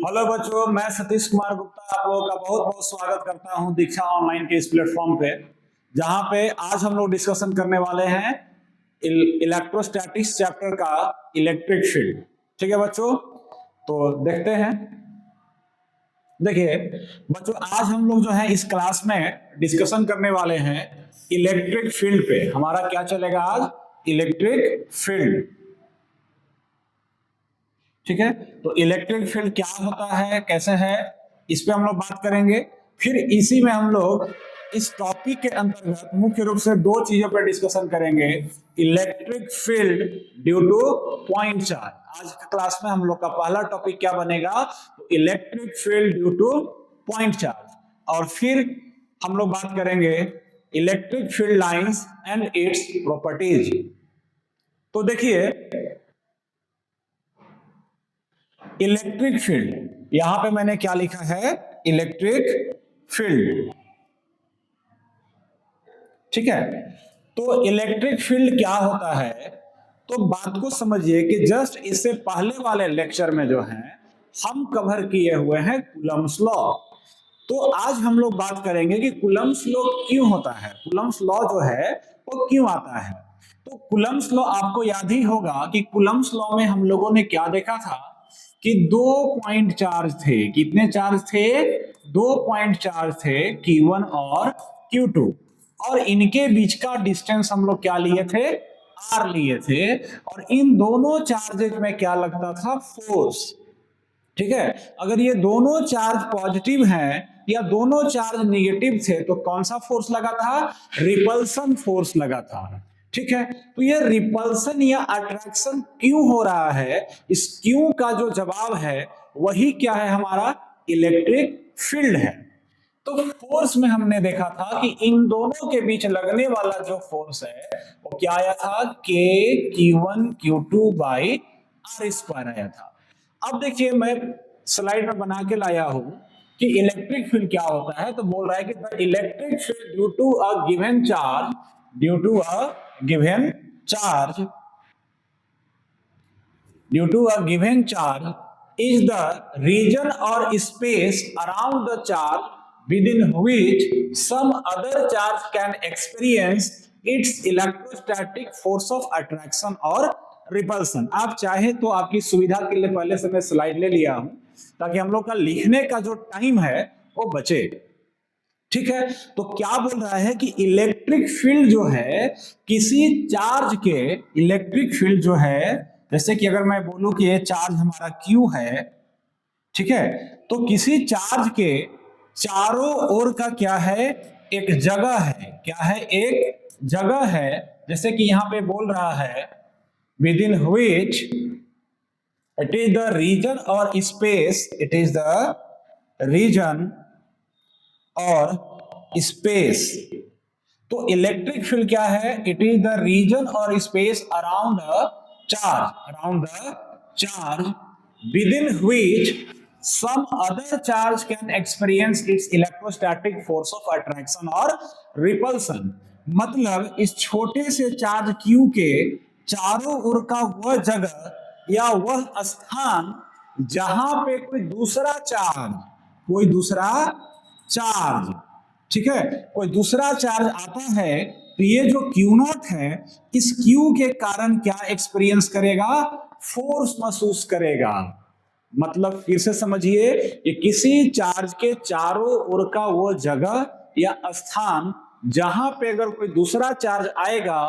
Hello बच्चों, मैं सतीश कुमार गुप्ता आप लोगों का बहुत बहुत स्वागत करता हूं दीक्षा ऑनलाइन के इस प्लेटफॉर्म पे, जहां पे आज हम लोग डिस्कशन करने वाले हैं इलेक्ट्रोस्टैटिक्स चैप्टर का इलेक्ट्रिक फील्ड। ठीक है बच्चों, तो देखते हैं। देखिए बच्चों, आज हम लोग जो है इस क्लास में डिस्कशन करने वाले हैं इलेक्ट्रिक फील्ड पे। हमारा क्या चलेगा आज? Electric field. ठीक है, तो इलेक्ट्रिक फील्ड क्या होता है, कैसे है, इस पे हम लोग बात करेंगे। फिर इसी में हम लोग इस टॉपिक के अंतर्गत मुख्य रूप से दो चीजों पर डिस्कशन करेंगे। Electric field due two point charge. आज के क्लास में हम लोग का पहला टॉपिक क्या बनेगा? तो electric field due two point charge. और फिर हम लोग बात करेंगे electric field lines and its properties. तो देखिए, इलेक्ट्रिक फील्ड, यहां पे मैंने क्या लिखा है? Electric field. ठीक है, तो इलेक्ट्रिक फील्ड क्या होता है? तो बात को समझिए कि जस्ट इससे पहले वाले लेक्चर में जो है हम कवर किए हुए हैं कूलम्ब्स लॉ। तो आज हम लोग बात करेंगे कि कूलम्ब्स लॉ क्यों होता है, कूलम्ब्स लॉ जो है वो क्यों आता है। तो कूलम्ब्स लॉ आपको याद ही होगा कि कूलम्ब्स लॉ में हम लोगों ने क्या देखा था कि 2 पॉइंट चार्ज थे। कितने चार्ज थे? 2 पॉइंट चार्ज थे, Q1 और Q2, और इनके बीच का डिस्टेंस हम लोग क्या लिए थे? R लिए थे। और इन दोनों चार्जेज में क्या लगता था? फोर्स। ठीक है, अगर ये दोनों चार्ज पॉजिटिव हैं या दोनों चार्ज निगेटिव थे तो कौन सा फोर्स लगा था? रिपल्सन फोर्स लगा था। ठीक है, तो ये रिपल्सन या अट्रैक्शन क्यों हो रहा है, इस क्यों का जो जवाब है वही क्या है? हमारा इलेक्ट्रिक फील्ड है। तो फोर्स में हमने देखा था कि इन दोनों के बीच लगने वाला जो फोर्स है वो क्या आया था? K Q1 Q2 by R square आया था। अब देखिए, मैं स्लाइड में बना के लाया हूं कि इलेक्ट्रिक फील्ड क्या होता है। तो बोल रहा है कि the electric field due to a given charge, due to a given charge, due to a given charge is the region or space around the charge within which some other charge can experience its electrostatic force of attraction or repulsion। आप चाहे तो आपकी सुविधा के लिए पहले से मैं स्लाइड ले लिया हूं ताकि हम लोग का लिखने का जो टाइम है वो बचे। ठीक है, तो क्या बोल रहा है कि इलेक्ट्रिक फील्ड जो है किसी चार्ज के, इलेक्ट्रिक फील्ड जो है, जैसे कि अगर मैं बोलूं कि ये चार्ज हमारा Q है, ठीक है, तो किसी चार्ज के चारों ओर का क्या है? एक जगह है। क्या है? एक जगह है। जैसे कि यहां पे बोल रहा है within which it is the region और space, it is the region और स्पेस। तो इलेक्ट्रिक फील्ड क्या है? इट इज द रीजन और space around the charge, around the charge within which some other charge can experience its electrostatic force of attraction or repulsion। मतलब इस छोटे से charge Q के चारों ओर का वह जगह या वह स्थान जहां पे कोई दूसरा चार्ज, कोई दूसरा चार्ज, ठीक है, कोई दूसरा चार्ज आता है, तो ये जो Q0 है इस Q के कारण क्या एक्सपीरियंस करेगा? फोर्स महसूस करेगा। मतलब फिर से समझिए, ये किसी चार्ज के चारों ओर का वो जगह या स्थान जहां पे अगर कोई दूसरा चार्ज आएगा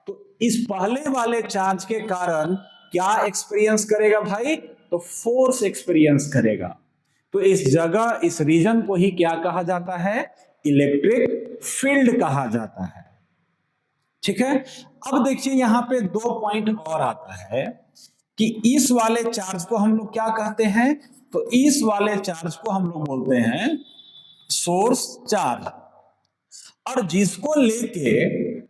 तो इस पहले वाले चार्ज के कारण क्या एक्सपीरियंस करेगा भाई? तो फोर्स एक्सपीरियंस करेगा। तो इस जगह, इस रीजन को ही क्या कहा जाता है? इलेक्ट्रिक फील्ड कहा जाता है। ठीक है, अब देखिए यहां पे 2 पॉइंट और आता है कि इस वाले चार्ज को हम लोग क्या कहते हैं? तो इस वाले चार्ज को हम लोग बोलते हैं सोर्स चार्ज। और जिसको लेके,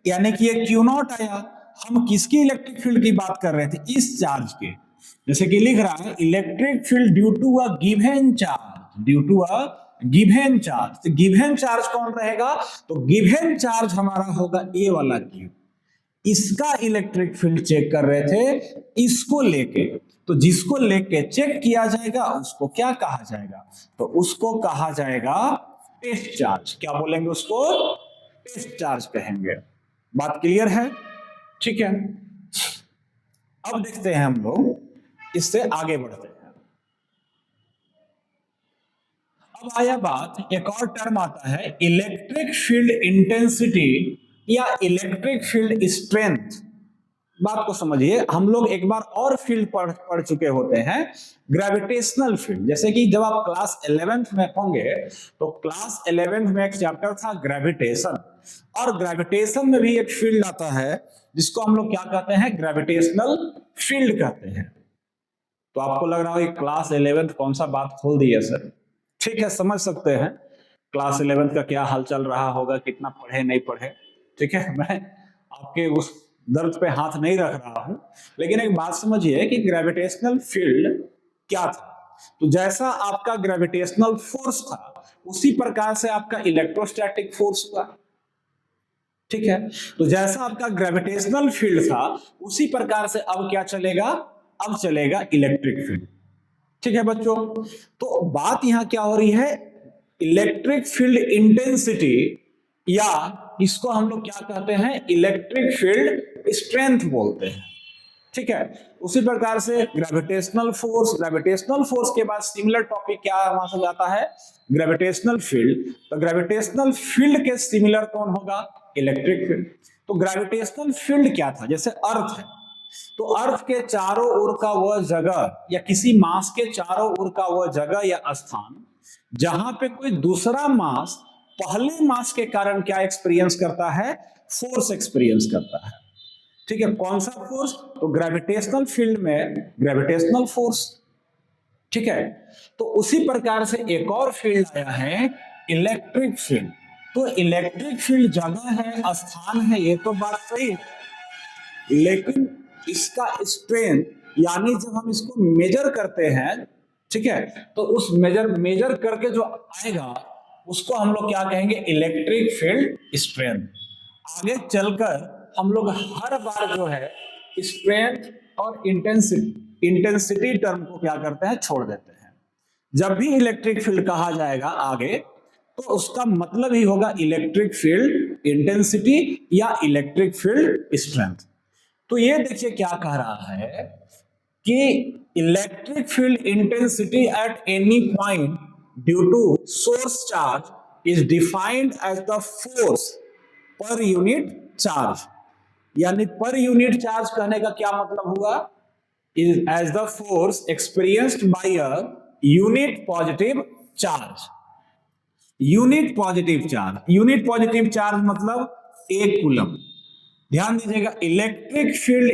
यानी कि ये Q0 आया, हम किसकी इलेक्ट्रिक फील्ड की बात कर रहे थे? इस चार्ज के। जैसे कि लिख रहा है electric field due to a given charge, due to a given charge. तो गिवन चार्ज कौन रहेगा? तो गिवन चार्ज हमारा होगा ए वाला Q। इसका इलेक्ट्रिक फील्ड चेक कर रहे थे, इसको लेके। तो जिसको लेके चेक किया जाएगा उसको क्या कहा जाएगा? तो उसको कहा जाएगा टेस्ट चार्ज। क्या बोलेंगे उसको? टेस्ट चार्ज कहेंगे। बात क्लियर है? ठीक है, अब देखते हैं हम लोग, इससे आगे बढ़ते हैं। अब आया बात, एक और टर्म आता है इलेक्ट्रिक फील्ड इंटेंसिटी या इलेक्ट्रिक फील्ड स्ट्रेंथ। बात को समझिए, हम लोग एक बार और फील्ड पढ़ चुके होते हैं, ग्रेविटेशनल फील्ड। जैसे कि जब आप क्लास 11th में होंगे तो क्लास 11th में एक चैप्टर था ग्रेविटेशन, और ग्रेविटेशन में भी एक फील्ड आता है जिसको हम लोग क्या कहते हैं? ग्रेविटेशनल फील्ड कहते हैं। तो आपको लग रहा हो कि क्लास 11th कौन सा बात खोल दी है सर। ठीक है, समझ सकते हैं क्लास 11th का क्या हाल चल रहा होगा, कितना पढ़े नहीं पढ़े। ठीक है, मैं आपके उस दर्द पे हाथ नहीं रख रहा हूं, लेकिन एक बात समझिए कि ग्रेविटेशनल फील्ड क्या था। तो जैसा आपका ग्रेविटेशनल फोर्स था उसी प्रकार से आपका इलेक्ट्रोस्टैटिक फोर्स हुआ। ठीक है, तो जैसा आपका ग्रेविटेशनल फील्ड था उसी प्रकार से अब क्या चलेगा? अब चलेगा इलेक्ट्रिक फील्ड। ठीक है बच्चों, तो बात यहां क्या हो रही है? इलेक्ट्रिक फील्ड इंटेंसिटी, या इसको हम लोग क्या कहते हैं? इलेक्ट्रिक फील्ड स्ट्रेंथ बोलते हैं। ठीक है, उसी प्रकार से ग्रेविटेशनल फोर्स, ग्रेविटेशनल फोर्स के बाद सिमिलर टॉपिक क्या वहां से जाता है? Gravitational field. तो ग्रेविटेशनल फील्ड के सिमिलर कौन होगा? Electric field. तो ग्रेविटेशनल फील्ड क्या था? जैसे अर्थ है, तो अर्थ के चारों ओर का वह जगह, या किसी मास के चारों ओर का वह जगह या स्थान जहां पे कोई दूसरा मास पहले मास के कारण क्या एक्सपीरियंस करता है? फोर्स एक्सपीरियंस करता है। ठीक है, कौन सा फोर्स? तो ग्रेविटेशनल फील्ड में ग्रेविटेशनल फोर्स। ठीक है, तो उसी प्रकार से एक और फील्ड आया है इलेक्ट्रिक फील्ड। तो इलेक्ट्रिक फील्ड जगह है, स्थान है, ये तो बात सही है, लेकिन इसका स्ट्रेंथ, यानी जब हम इसको मेजर करते हैं, ठीक है, तो उस मेजर करके जो आएगा उसको हम लोग क्या कहेंगे? Electric field strength. आगे चलकर हम लोग हर बार जो है स्ट्रेंथ और इंटेंसिटी टर्म को क्या करते हैं? छोड़ देते हैं। जब भी इलेक्ट्रिक फील्ड कहा जाएगा आगे, तो उसका मतलब ही होगा इलेक्ट्रिक फील्ड इंटेंसिटी या इलेक्ट्रिक फील्ड स्ट्रेंथ। तो ये देखिए क्या कह रहा है कि electric field intensity at any point due to source charge is defined as the force per unit charge. यानी पर यूनिट चार्ज कहने का क्या मतलब हुआ? Is as the force experienced by a unit positive charge. Unit positive charge, unit positive charge मतलब एक coulomb. ध्यान दीजिएगा, electric field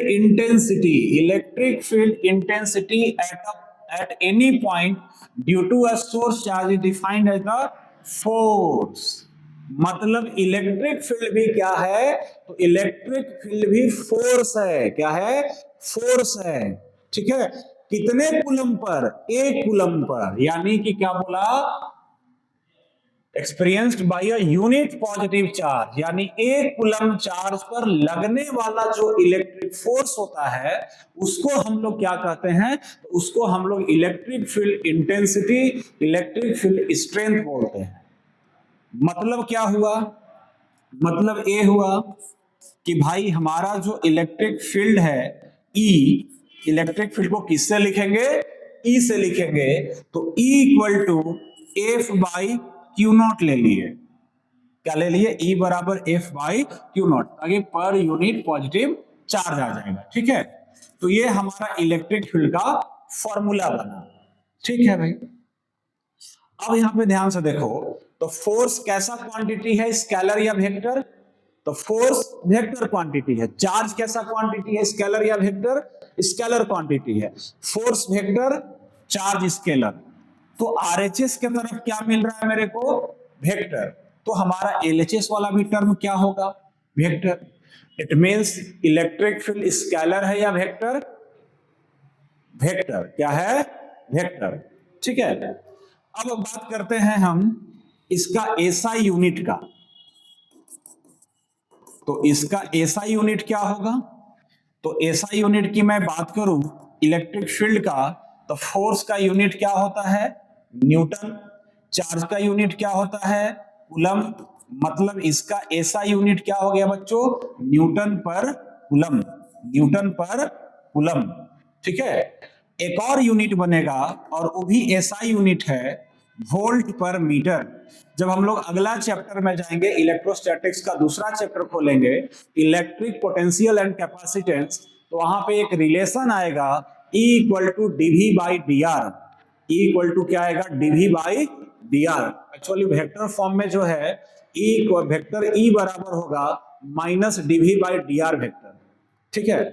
intensity at any point due to a source charge is defined as the force. मतलब electric field भी क्या है? तो electric field भी फोर्स है। क्या है? फोर्स है। ठीक है, कितने कूलम पर? एक कूलम पर। यानी कि क्या बोला? Experienced by a unit positive charge, यानी एक कूलम चार्ज पर लगने वाला जो इलेक्ट्रिक फोर्स होता है उसको हम लोग क्या कहते हैं? तो उसको हम लोग electric field intensity, electric field strength बोलते हैं। मतलब क्या हुआ? मतलब ये हुआ कि भाई हमारा जो इलेक्ट्रिक फील्ड है E, इलेक्ट्रिक फील्ड को किससे लिखेंगे? E से लिखेंगे। तो E equal to F by Q naught ले लिए। क्या ले लिए? E बराबर एफ बाई क्यू नॉट, ताकि पर यूनिट पॉजिटिव चार्ज आ जाएगा। ठीक है, तो ये हमारा इलेक्ट्रिक फील्ड का फॉर्मूला बना। ठीक है भाई, अब यहां पे ध्यान से देखो, तो फोर्स कैसा क्वांटिटी है? स्केलर या वेक्टर? तो फोर्स वेक्टर क्वांटिटी है। चार्ज कैसा क्वांटिटी है? स्केलर या वेक्टर? स्केलर क्वांटिटी है। Force vector, charge scalar. तो आरएचएस के तरफ क्या मिल रहा है मेरे को? वेक्टर। तो हमारा एलएचएस वाला भी टर्म क्या होगा? Vector. It means electric field scalar है या वेक्टर? वेक्टर। क्या है? वेक्टर। ठीक है, अब बात करते हैं हम इसका एसआई यूनिट का। तो इसका एसआई यूनिट क्या होगा? तो एसआई यूनिट की मैं बात करूं इलेक्ट्रिक फील्ड का, तो फोर्स का यूनिट क्या होता है? न्यूटन। चार्ज का यूनिट क्या होता है? कूलम। मतलब इसका एसआई यूनिट क्या हो गया बच्चों? न्यूटन पर कूलम। न्यूटन पर कूलम। ठीक है। एक और यूनिट बनेगा और वो भी एसआई यूनिट है, वोल्ट पर मीटर। जब हम लोग अगला चैप्टर में जाएंगे, इलेक्ट्रोस्टैटिक्स का दूसरा चैप्टर खोलेंगे, इलेक्ट्रिक पोटेंशियल एंड कैपेसिटेंस, तो वहां पे एक रिलेशन आएगा E equal to DV by D R. E equal to क्या आएगा? DV by D R. Actually vector form में जो है वेक्टर ई बराबर होगा minus DV by D R vector. ठीक है।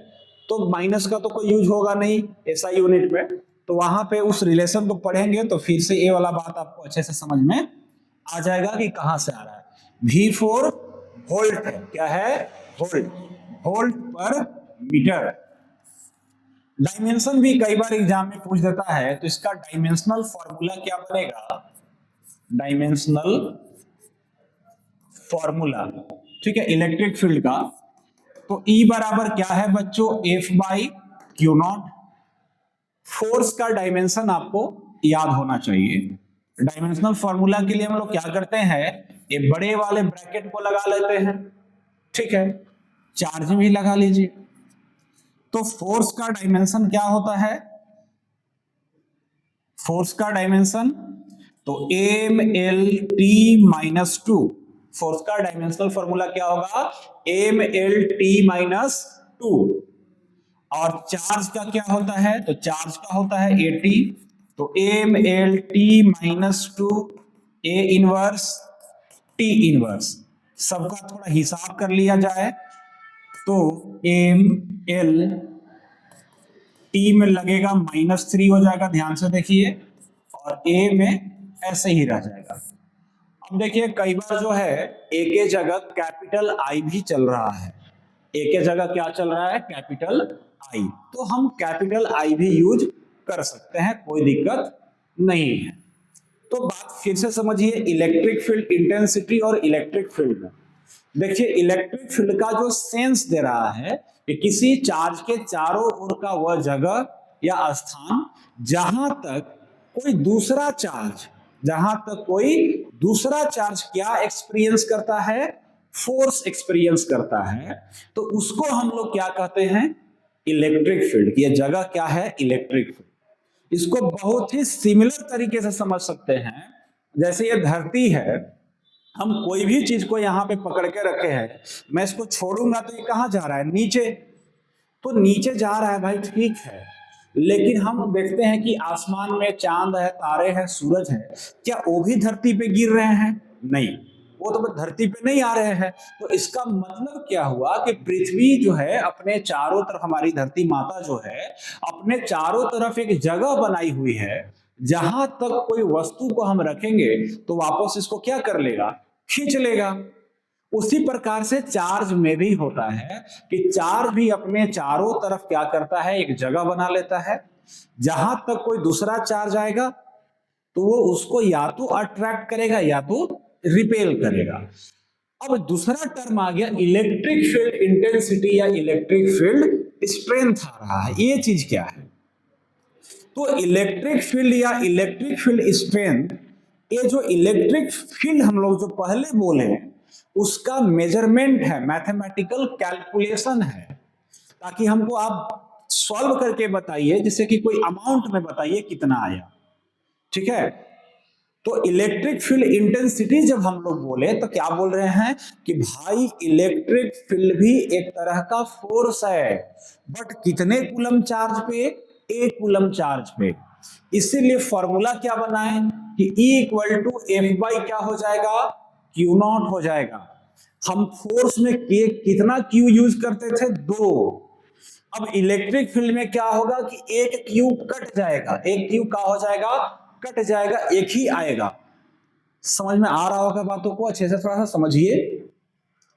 तो माइनस का तो कोई यूज होगा नहीं एसआई यूनिट में, तो वहां पे उस रिलेशन को पढ़ेंगे तो फिर से ये वाला बात आपको अच्छे से समझ में आ जाएगा कि कहां से आ रहा है। V4 वोल्ट है। क्या है? वोल्ट। वोल्ट पर मीटर। डायमेंशन भी कई बार एग्जाम में पूछ देता है, तो इसका डायमेंशनल फॉर्मूला क्या बनेगा? डायमेंशनल फॉर्मूला, ठीक है, इलेक्ट्रिक फील्ड का, तो E बराबर क्या है बच्चों? F by Q not. Force का डायमेंशन आपको याद होना चाहिए। डायमेंशनल फॉर्मूला के लिए हम लोग क्या करते हैं? ये बड़े वाले ब्रैकेट को लगा लेते हैं। ठीक है। चार्ज भी लगा लीजिए। तो फोर्स का डायमेंशन क्या होता है? फोर्स का डायमेंशन तो M L T minus two. Force का डायमेंशनल फॉर्मूला क्या होगा? M L T minus two. और चार्ज का क्या होता है? तो चार्ज का होता है एटी, तो M L T minus two A inverse T inverse. सबका थोड़ा हिसाब कर लिया जाए तो एम एल टी में लगेगा -3 हो जाएगा, ध्यान से देखिए, और ए में ऐसे ही रह जाएगा। अब देखिए कई बार जो है ए के जगह कैपिटल आई भी चल रहा है। ए के जगह क्या चल रहा है? Capital I. तो हम कैपिटल आई भी यूज कर सकते हैं, कोई दिक्कत नहीं है। तो बात फिर से समझिए, इलेक्ट्रिक फील्ड इंटेंसिटी और इलेक्ट्रिक फील्ड में देखिए, इलेक्ट्रिक फील्ड का जो सेंस दे रहा है कि किसी चार्ज के चारों ओर का वह जगह या स्थान जहां तक कोई दूसरा चार्ज क्या एक्सपीरियंस करता है? फोर्स एक्सपीरियंस करता है, तो उसको हम लोग क्या कहते हैं? Electric field. ये जगह क्या है? Electric field. इसको बहुत ही सिमिलर तरीके से समझ सकते हैं। जैसे ये धरती है, हम कोई भी चीज को यहां पे पकड़ के रखे हैं, मैं इसको छोड़ूंगा तो ये कहां जा रहा है? नीचे। तो नीचे जा रहा है भाई, ठीक है, लेकिन हम देखते हैं कि आसमान में चांद है, तारे हैं, सूरज है, क्या वो भी धरती पे गिर रहे हैं? नहीं, वो तो धरती पे नहीं आ रहे हैं। तो इसका मतलब क्या हुआ कि पृथ्वी जो है अपने चारों तरफ, हमारी धरती माता जो है अपने चारों तरफ एक जगह बनाई हुई है, जहां तक कोई वस्तु को हम रखेंगे तो वापस इसको क्या कर लेगा? खींच लेगा। उसी प्रकार से चार्ज में भी होता है कि चार्ज भी अपने चारों तरफ क्या करता है? एक जगह बना लेता है, जहां तक कोई दूसरा चार्ज आएगा तो वो उसको या तो अट्रैक्ट करेगा या तो रिपेल करेगा। अब दूसरा टर्म आ गया इलेक्ट्रिक फील्ड इंटेंसिटी या इलेक्ट्रिक फील्ड स्ट्रेंथ आ रहा है। ये चीज क्या है? तो इलेक्ट्रिक फील्ड या इलेक्ट्रिक फील्ड स्ट्रेंथ, ये जो इलेक्ट्रिक फील्ड हम लोग जो पहले बोले उसका मेजरमेंट है, मैथमेटिकल कैलकुलेशन है, ताकि हमको आप सॉल्व करके बताइए, जैसे कि कोई अमाउंट में बताइए कितना आया। ठीक है। तो इलेक्ट्रिक फील्ड इंटेंसिटी जब हम लोग बोले तो क्या बोल रहे हैं कि भाई इलेक्ट्रिक फील्ड भी एक तरह का फोर्स है, बट कितने कूलम चार्ज पे? एक कूलम चार्ज पे। इसीलिए फॉर्मूला क्या बनाए कि E equal to F by क्या हो जाएगा? क्यू नॉट हो जाएगा। हम फोर्स में कितना क्यू यूज करते थे? 2। अब इलेक्ट्रिक फील्ड में क्या होगा कि एक क्यू कट जाएगा, एक क्यू क्या हो जाएगा? कट जाएगा, एक ही आएगा। समझ में आ रहा होगा बातों को? अच्छे से थोड़ा सा समझिए।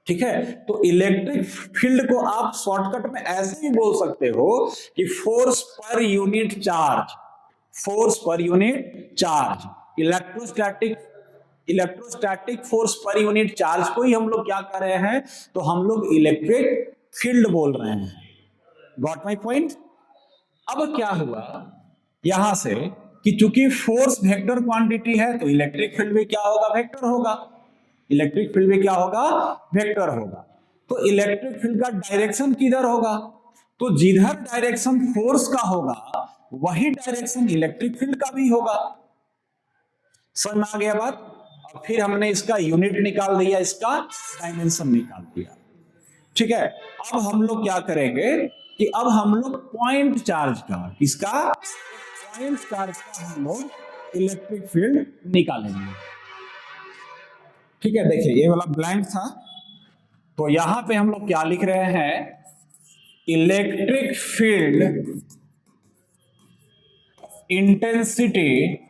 ठीक है। तो इलेक्ट्रिक फील्ड को आप शॉर्टकट में ऐसे भी बोल सकते हो कि force per unit charge. Force per unit charge. Electrostatic electrostatic force per unit charge को ही हम लोग क्या कर रहे हैं, तो हम लोग इलेक्ट्रिक फील्ड बोल रहे हैं। Got my point. अब क्या हुआ यहां से कि चूंकि फोर्स वेक्टर क्वांटिटी है तो इलेक्ट्रिक फील्ड भी क्या होगा, वेक्टर होगा। इलेक्ट्रिक फील्ड भी क्या होगा, वेक्टर होगा। तो इलेक्ट्रिक फील्ड का डायरेक्शन किधर होगा, तो जिधर डायरेक्शन फोर्स का होगा वही डायरेक्शन इलेक्ट्रिक फील्ड का भी होगा। समझ में आ गया बात। और फिर हमने इसका यूनिट निकाल दिया, इसका डायमेंशन निकाल दिया। ठीक है, अब हम लोग क्या करेंगे कि अब हम लोग पॉइंट चार्ज का, किसका, पॉइंट चार्ज का हम लोग इलेक्ट्रिक फील्ड निकालेंगे। ठीक है, देखिए ये वाला ब्लैंक था, तो यहां पे हम लोग क्या लिख रहे हैं, इलेक्ट्रिक फील्ड इंटेंसिटी,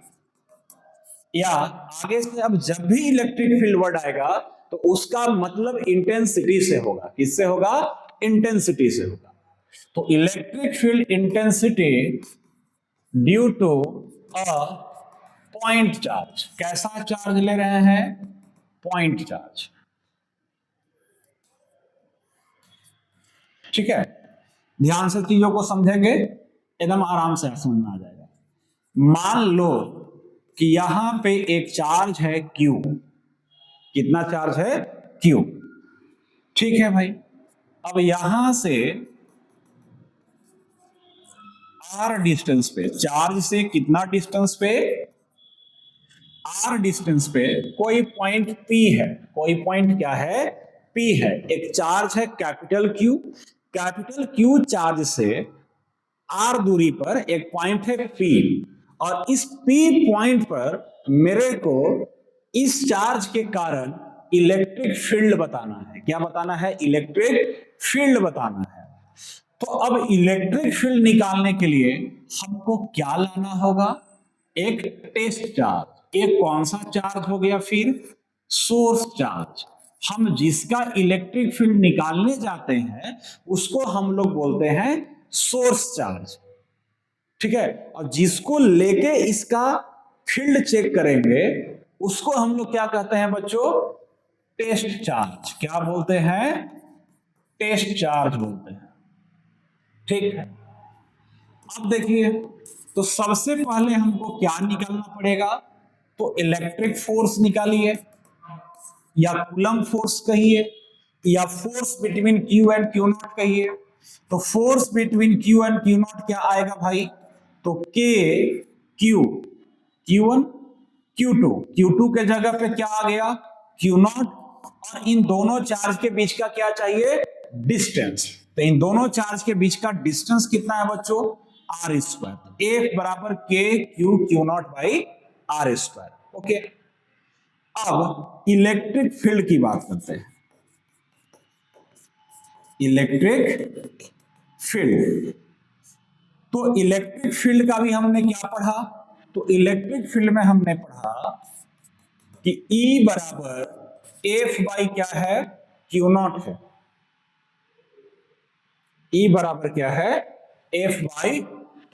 या आगे से अब जब भी इलेक्ट्रिक फील्ड वर्ड आएगा तो उसका मतलब इंटेंसिटी से होगा। किससे होगा, इंटेंसिटी से होगा। तो electric field intensity due to a point charge. कैसा चार्ज ले रहे हैं, पॉइंट चार्ज। ठीक है, ध्यान से चीजों को समझेंगे, एकदम आराम से समझ में आ जाएगा। मान लो कि यहां पे एक चार्ज है Q। कितना चार्ज है, Q। ठीक है भाई, अब यहां से R डिस्टेंस पे, चार्ज से कितना डिस्टेंस पे, R डिस्टेंस पे कोई पॉइंट P है। कोई पॉइंट क्या है, P है। एक चार्ज है capital Q। Capital Q charge से R दूरी पर एक पॉइंट है P, और इस P पॉइंट पर मेरे को इस चार्ज के कारण इलेक्ट्रिक फील्ड बताना है। क्या बताना है, इलेक्ट्रिक फील्ड बताना है। तो अब इलेक्ट्रिक फील्ड निकालने के लिए हमको क्या लाना होगा, एक टेस्ट चार्ज। एक कौन सा चार्ज हो गया फिर, सोर्स चार्ज। हम जिसका इलेक्ट्रिक फील्ड निकालने जाते हैं उसको हम लोग बोलते हैं सोर्स चार्ज। ठीक है, और जिसको लेके इसका फील्ड चेक करेंगे उसको हम लोग क्या कहते हैं बच्चों, टेस्ट चार्ज। क्या बोलते हैं, टेस्ट चार्ज बोलते हैं। ठीक है, अब देखिए, तो सबसे पहले हमको क्या निकालना पड़ेगा, तो इलेक्ट्रिक फोर्स निकालिए, या कूलम फोर्स कहिए, या force between Q and Q not कहिए। तो force between Q and Q not क्या आएगा भाई, तो K Q, Q1 Q2। Q2 के जगह पे क्या आ गया, Q नॉट, और इन दोनों चार्ज के बीच का क्या चाहिए, डिस्टेंस। तो इन दोनों चार्ज के बीच का डिस्टेंस कितना है बच्चों, R स्क्वायर। एक बराबर K Q Q not by R square. Okay, अब इलेक्ट्रिक फील्ड की बात करते हैं। इलेक्ट्रिक फील्ड, तो इलेक्ट्रिक फील्ड का भी हमने क्या पढ़ा, तो इलेक्ट्रिक फील्ड में हमने पढ़ा कि E बराबर F बाई क्या है, Q नॉट है। E बराबर क्या है, F बाई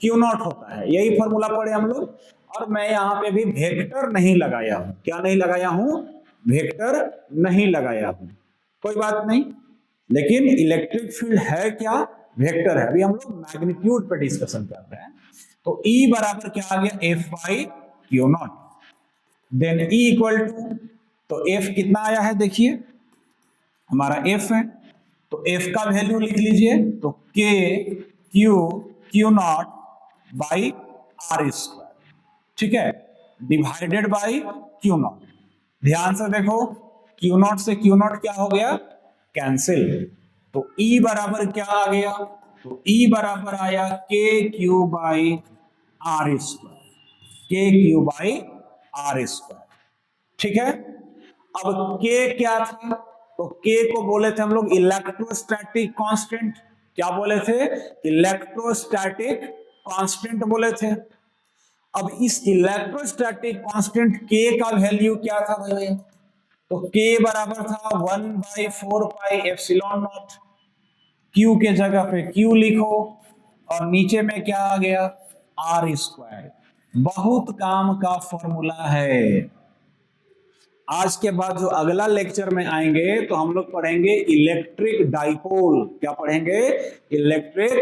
Q नॉट होता है। यही फॉर्मूला पढ़े हम लोग। और मैं यहां पे भी वेक्टर नहीं लगाया हूं। क्या नहीं लगाया हूं, वेक्टर नहीं लगाया हूं, कोई बात नहीं। लेकिन इलेक्ट्रिक फील्ड है क्या, वेक्टर है। अभी हम लोग मैग्नीट्यूड पे डिस्कशन कर रहे हैं। तो E बराबर क्या आ गया, F by Q naught. Then E equal to, तो F कितना आया है, देखिए हमारा F है, तो F का वैल्यू लिख लीजिए, तो K Q Q not by R square. ठीक है, डिवाइडेड बाई Q नॉट। ध्यान से देखो, Q नॉट से Q नॉट क्या हो गया, कैंसिल। तो E बराबर क्या आ गया, तो E बराबर आया K Q by R square. K Q by R square. ठीक है, अब K क्या था, तो K को बोले थे हम लोग इलेक्ट्रोस्टैटिक कांस्टेंट। क्या बोले थे, इलेक्ट्रोस्टैटिक कांस्टेंट बोले थे। अब इस इलेक्ट्रोस्टैटिक कांस्टेंट K का वैल्यू क्या था भाई, तो K बराबर था 1/4 पाई एप्सिलॉन नॉट। Q के जगह पे Q लिखो, और नीचे में क्या आ गया, R स्क्वायर। बहुत काम का फॉर्मूला है। आज के बाद जो अगला लेक्चर में आएंगे तो हम लोग पढ़ेंगे इलेक्ट्रिक डाइपोल। क्या पढ़ेंगे? Electric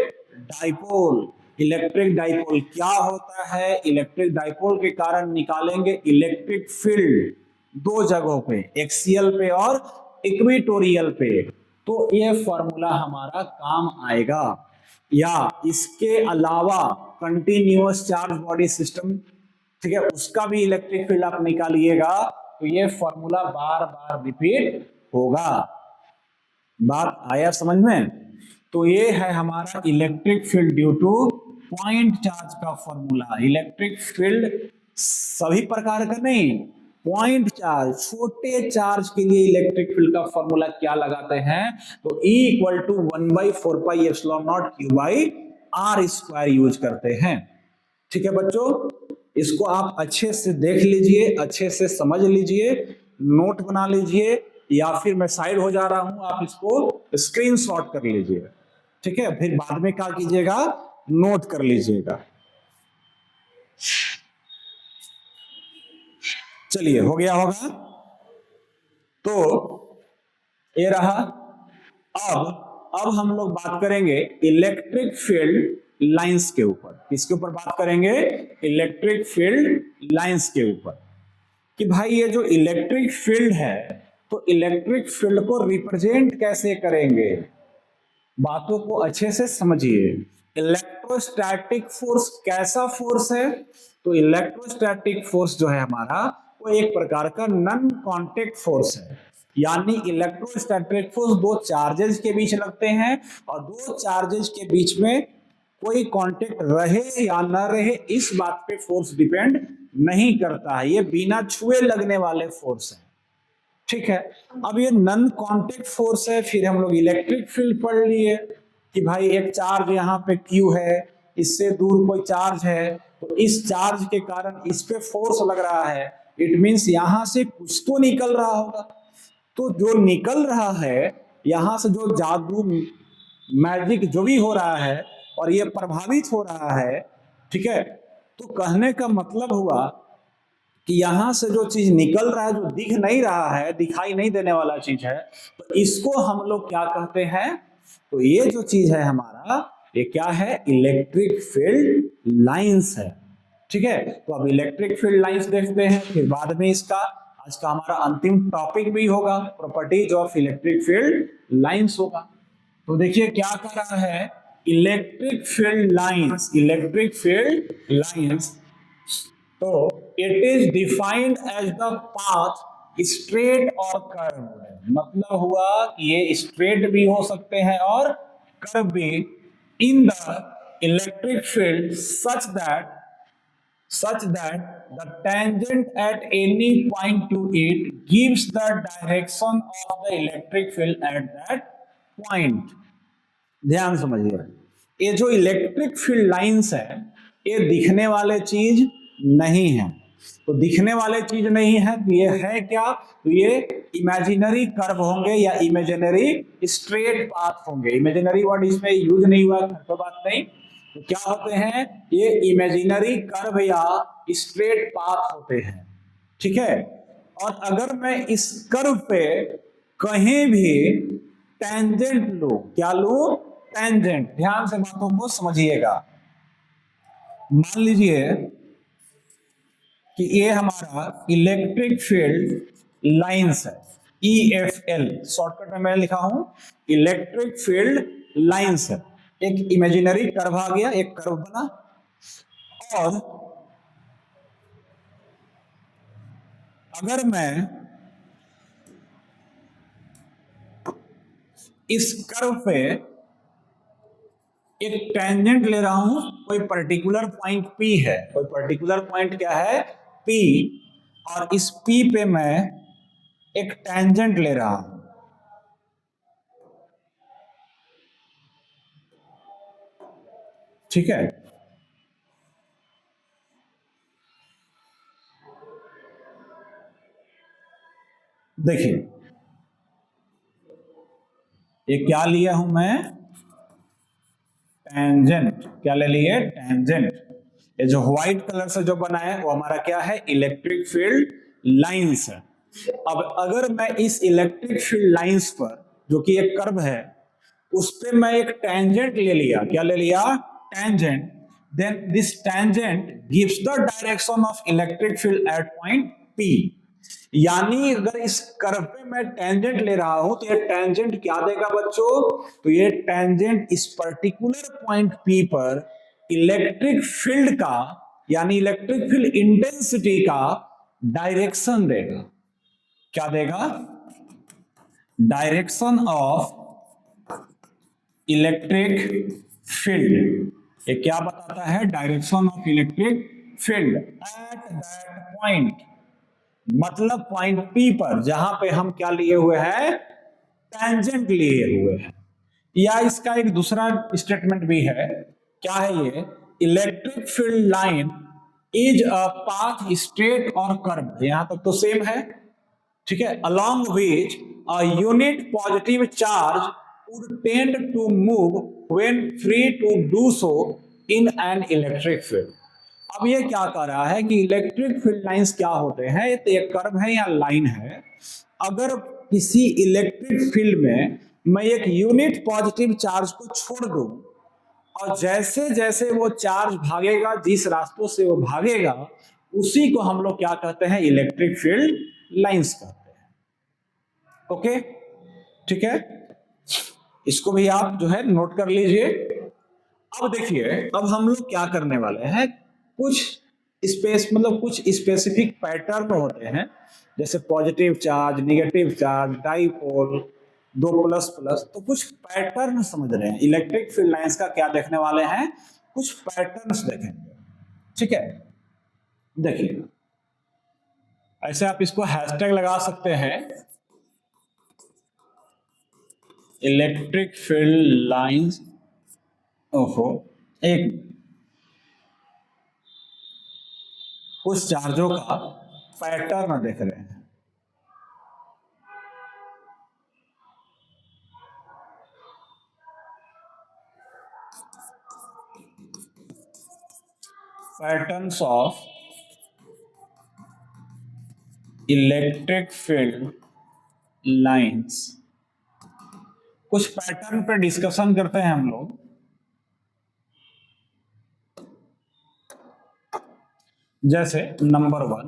dipole. इलेक्ट्रिक डाइपोल क्या होता है? इलेक्ट्रिक डाइपोल के कारण निकालेंगे इलेक्ट्रिक फील्ड दो जगहों पे, एक्सियल पे और इक्वेटोरियल पे। तो ये फॉर्मूला हमारा काम आएगा। या इसके अलावा कंटिन्यूअस चार्ज बॉडी सिस्टम, ठीक है, उसका भी इलेक्ट्रिक फील्ड आप निकालिएगा तो ये फॉर्मूला बार बार रिपीट होगा। बात आया समझ में? तो ये है हमारा electric field due two point charge का फॉर्मूला। इलेक्ट्रिक फील्ड सभी प्रकार का नहीं, पॉइंट चार्ज, छोटे चार्ज के लिए इलेक्ट्रिक फील्ड का फॉर्मूला क्या लगाते हैं? तो E equal to 1/4πε0q/r² use करते हैं। ठीक है बच्चों, इसको आप अच्छे से देख लीजिए, अच्छे से समझ लीजिए, नोट बना लीजिए, या फिर मैं साइड हो जा रहा हूं, आप इसको स्क्रीनशॉट कर लीजिए। ठीक है, फिर बाद में क्या कीजिएगा? नोट कर लीजिएगा। चलिए, हो गया होगा। तो ये रहा। अब हम लोग बात करेंगे इलेक्ट्रिक फील्ड लाइंस के ऊपर। किसके ऊपर बात करेंगे? इलेक्ट्रिक फील्ड लाइंस के ऊपर। कि भाई ये जो इलेक्ट्रिक फील्ड है, तो इलेक्ट्रिक फील्ड को रिप्रेजेंट कैसे करेंगे? बातों को अच्छे से समझिए। इलेक्ट्रोस्टैटिक फोर्स कैसा फोर्स है? तो इलेक्ट्रोस्टैटिक फोर्स जो है हमारा, वो एक प्रकार का नॉन कांटेक्ट फोर्स है। यानी इलेक्ट्रोस्टैटिक फोर्स दो चार्जेस के बीच लगते हैं, और दो चार्जेस के बीच में कोई कांटेक्ट रहे या ना रहे, इस बात पे फोर्स डिपेंड नहीं करता है। ये बिना छुए लगने वाले फोर्स है। ठीक है, अब ये नॉन कांटेक्ट फोर्स है। फिर हम लोग इलेक्ट्रिक फील्ड पढ़ लिए कि भाई एक चार्ज यहाँ पे Q है, इससे दूर कोई चार्ज है, तो इस चार्ज के कारण इस पे फोर्स लग रहा है। इट मींस यहां से कुछ तो निकल रहा होगा। तो जो निकल रहा है यहां से, जो जादू मैजिक जो भी हो रहा है, और ये प्रभावित हो रहा है, ठीक है, तो कहने का मतलब हुआ कि यहां से जो चीज निकल रहा है, जो दिख नहीं रहा है, दिखाई नहीं देने वाला चीज है, तो इसको हम लोग क्या कहते हैं? तो ये जो चीज है हमारा, ये क्या है? इलेक्ट्रिक फील्ड लाइंस है। ठीक है, तो अब इलेक्ट्रिक फील्ड लाइंस देखते हैं, फिर बाद में इसका आज का हमारा अंतिम टॉपिक भी होगा, properties of electric field lines होगा। तो देखिए क्या कर रहा है, electric field lines. Electric field lines, तो it is defined as the path straight और कर्व। मतलब हुआ कि ये स्ट्रेट भी हो सकते हैं और कर्व भी, in the electric field such that the tangent at any point to it gives the direction of the electric field at that point। ध्यान समझिए, ये जो इलेक्ट्रिक फील्ड लाइंस है, ये दिखने वाले चीज नहीं है। तो दिखने वाले चीज नहीं है तो ये है क्या? तो ये इमेजिनरी कर्व होंगे या इमेजिनरी स्ट्रेट पाथ होंगे। इमेजिनरी वर्ड इसमें यूज नहीं हुआ, तो बात नहीं। तो क्या होते हैं? ये इमेजिनरी कर्व या स्ट्रेट पाथ होते हैं। ठीक है, और अगर मैं इस कर्व पे कहीं भी टेंजेंट लो, क्या लो? टेंजेंट। ध्यान से बातों को समझिएगा। मान लीजिए कि ये हमारा इलेक्ट्रिक फील्ड लाइंस है, EFL, शॉर्टकट में मैं लिखा हूं इलेक्ट्रिक फील्ड लाइंस है। एक इमेजिनरी कर्व आ गया, एक कर्व बना, और अगर मैं इस कर्व पे एक टेंजेंट ले रहा हूं, कोई पर्टिकुलर पॉइंट P है, कोई पर्टिकुलर पॉइंट क्या है? P, और इस P पे मैं एक टेंजेंट ले रहा हूं। ठीक है, देखिए ये क्या लिया हूं मैं? टेंजेंट। क्या ले लिए? टेंजेंट। ये जो व्हाइट कलर से जो बना है वो हमारा क्या है? इलेक्ट्रिक फील्ड लाइंस है। अब अगर मैं इस इलेक्ट्रिक फील्ड लाइंस पर, जो कि एक कर्व है, उस पे मैं एक टेंजेंट ले लिया, क्या ले लिया, tangent, then this tangent gives the direction of electric field at point P। यानी अगर इस कर्व पे मैं टेंजेंट ले रहा हूं तो ये टेंजेंट क्या देगा बच्चों, तो ये टेंजेंट इस पर्टिकुलर पॉइंट P पर इलेक्ट्रिक फील्ड का, यानी इलेक्ट्रिक फील्ड इंटेंसिटी का डायरेक्शन देगा। क्या देगा, डायरेक्शन ऑफ इलेक्ट्रिक फील्ड। ये क्या बताता है, direction of electric field at that point, मतलब पॉइंट P पर, जहां पे हम क्या लिए हुए हैं, टेंजेंट लिए हुए हैं। या इसका एक दूसरा स्टेटमेंट भी है, क्या है ये, electric field line is a path straight और कर्व, यहां तक तो सेम है, ठीक है, along which a unit positive charge would tend to move when free to do so in an electric field। अब ये क्या कर रहा है कि इलेक्ट्रिक फील्ड लाइंस क्या होते हैं, ये तो एक कर्व है या लाइन है। अगर किसी इलेक्ट्रिक फील्ड में मैं एक यूनिट पॉजिटिव चार्ज को छोड़ दूं, और जैसे जैसे वो चार्ज भागेगा, जिस रास्तों से वो भागेगा, उसी को हम लोग क्या कहते हैं, इलेक्ट्रिक फील्ड लाइंस कहते हैं। ओके, ठीक है, इसको भी आप जो है नोट कर लीजिए। अब देखिए, अब हम लोग क्या करने वाले हैं, कुछ स्पेस, मतलब कुछ स्पेसिफिक पैटर्न होते हैं, जैसे positive charge, negative charge, dipole, दो प्लस प्लस, तो कुछ पैटर्न समझ रहे हैं इलेक्ट्रिक फील्ड लाइंस का, क्या देखने वाले हैं, कुछ पैटर्न्स देखेंगे, ठीक है। देखिए, ऐसे आप इसको हैशटैग लगा सकते हैं, इलेक्ट्रिक फील्ड लाइंस, ओहो, एक कुछ चार्जों का पैटर्न देख रहे हैं। Patterns of electric field lines, कुछ पैटर्न पे डिस्कशन करते हैं हम लोग। जैसे number 1,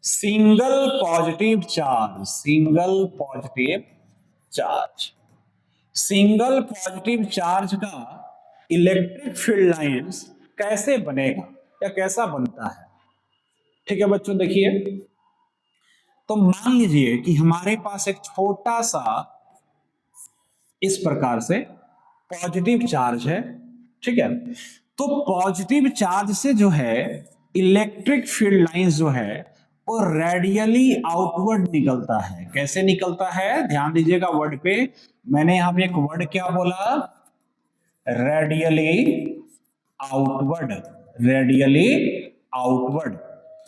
single positive charge, single positive charge, single positive charge का इलेक्ट्रिक फील्ड लाइंस कैसे बनेगा या कैसा बनता है, ठीक है बच्चों। देखिए, तो मान लीजिए कि हमारे पास एक छोटा सा इस प्रकार से पॉजिटिव चार्ज है, ठीक है, तो पॉजिटिव चार्ज से जो है इलेक्ट्रिक फील्ड लाइंस जो है वो रेडियली आउटवर्ड निकलता है। कैसे निकलता है, ध्यान दीजिएगा वर्ड पे, मैंने यहां पे एक वर्ड क्या बोला, रेडियली आउटवर्ड, रेडियली आउटवर्ड।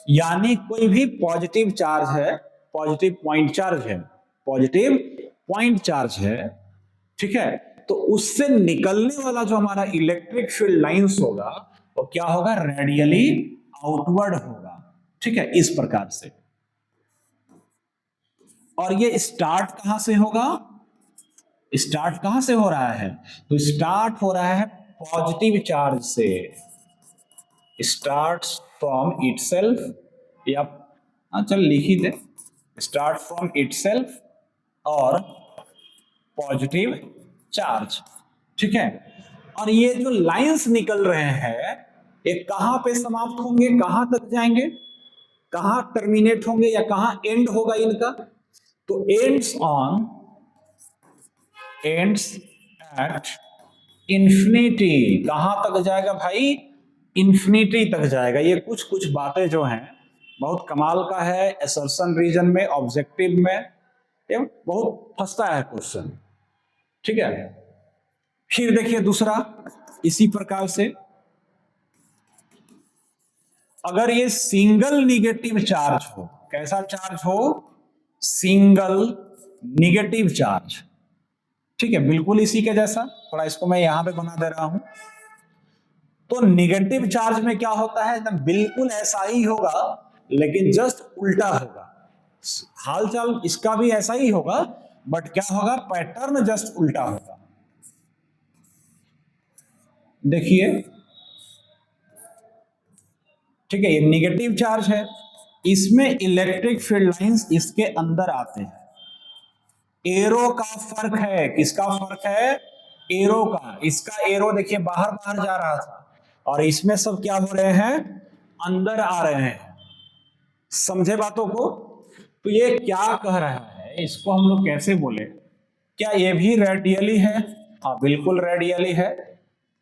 यानी कोई भी पॉजिटिव चार्ज है, पॉजिटिव पॉइंट चार्ज है, पॉजिटिव पॉइंट चार्ज है, ठीक है, तो उससे निकलने वाला जो हमारा इलेक्ट्रिक फील्ड लाइंस होगा वो क्या होगा, रेडियली आउटवर्ड होगा, ठीक है, इस प्रकार से। और ये स्टार्ट कहां से होगा, स्टार्ट कहां से हो रहा है, तो स्टार्ट हो रहा है पॉजिटिव चार्ज से, स्टार्ट्स फ्रॉम इटसेल्फ, या चल लिख ही दे, स्टार्ट फ्रॉम इटसेल्फ और पॉजिटिव चार्ज, ठीक है। और ये जो लाइंस निकल रहे हैं ये कहां पे समाप्त होंगे, कहां तक जाएंगे, कहां टर्मिनेट होंगे या कहां एंड होगा इनका, तो ends on, ends at infinity. कहां तक जाएगा भाई, इंफिनिटी तक जाएगा। ये कुछ कुछ बातें जो हैं बहुत कमाल का है, असर्शन रीजन में, ऑब्जेक्टिव में ये बहुत फंसता है क्वेश्चन, ठीक है। फिर देखिए दूसरा, इसी प्रकार से अगर ये सिंगल निगेटिव चार्ज हो, कैसा चार्ज हो, सिंगल निगेटिव चार्ज, ठीक है, बिल्कुल इसी के जैसा, थोड़ा इसको मैं यहां पे बना दे रहा हूं। तो निगेटिव चार्ज में क्या होता है, एकदम बिल्कुल ऐसा ही होगा लेकिन जस्ट उल्टा होगा। हालचाल इसका भी ऐसा ही होगा, बट क्या होगा, पैटर्न जस्ट उल्टा होगा। देखिए, ठीक है, ये निगेटिव चार्ज है, इसमें इलेक्ट्रिक फील्ड लाइंस इसके अंदर आते हैं। एरो का फर्क है, किसका फर्क है, एरो का। इसका एरो देखिए बाहर बाहर जा रहा था, और इसमें सब क्या हो रहे हैं, अंदर आ रहे हैं। समझे बातों को? तो ये क्या कह रहा है, इसको हम लोग कैसे बोले, क्या ये भी रेडियली है? हाँ बिल्कुल रेडियली है।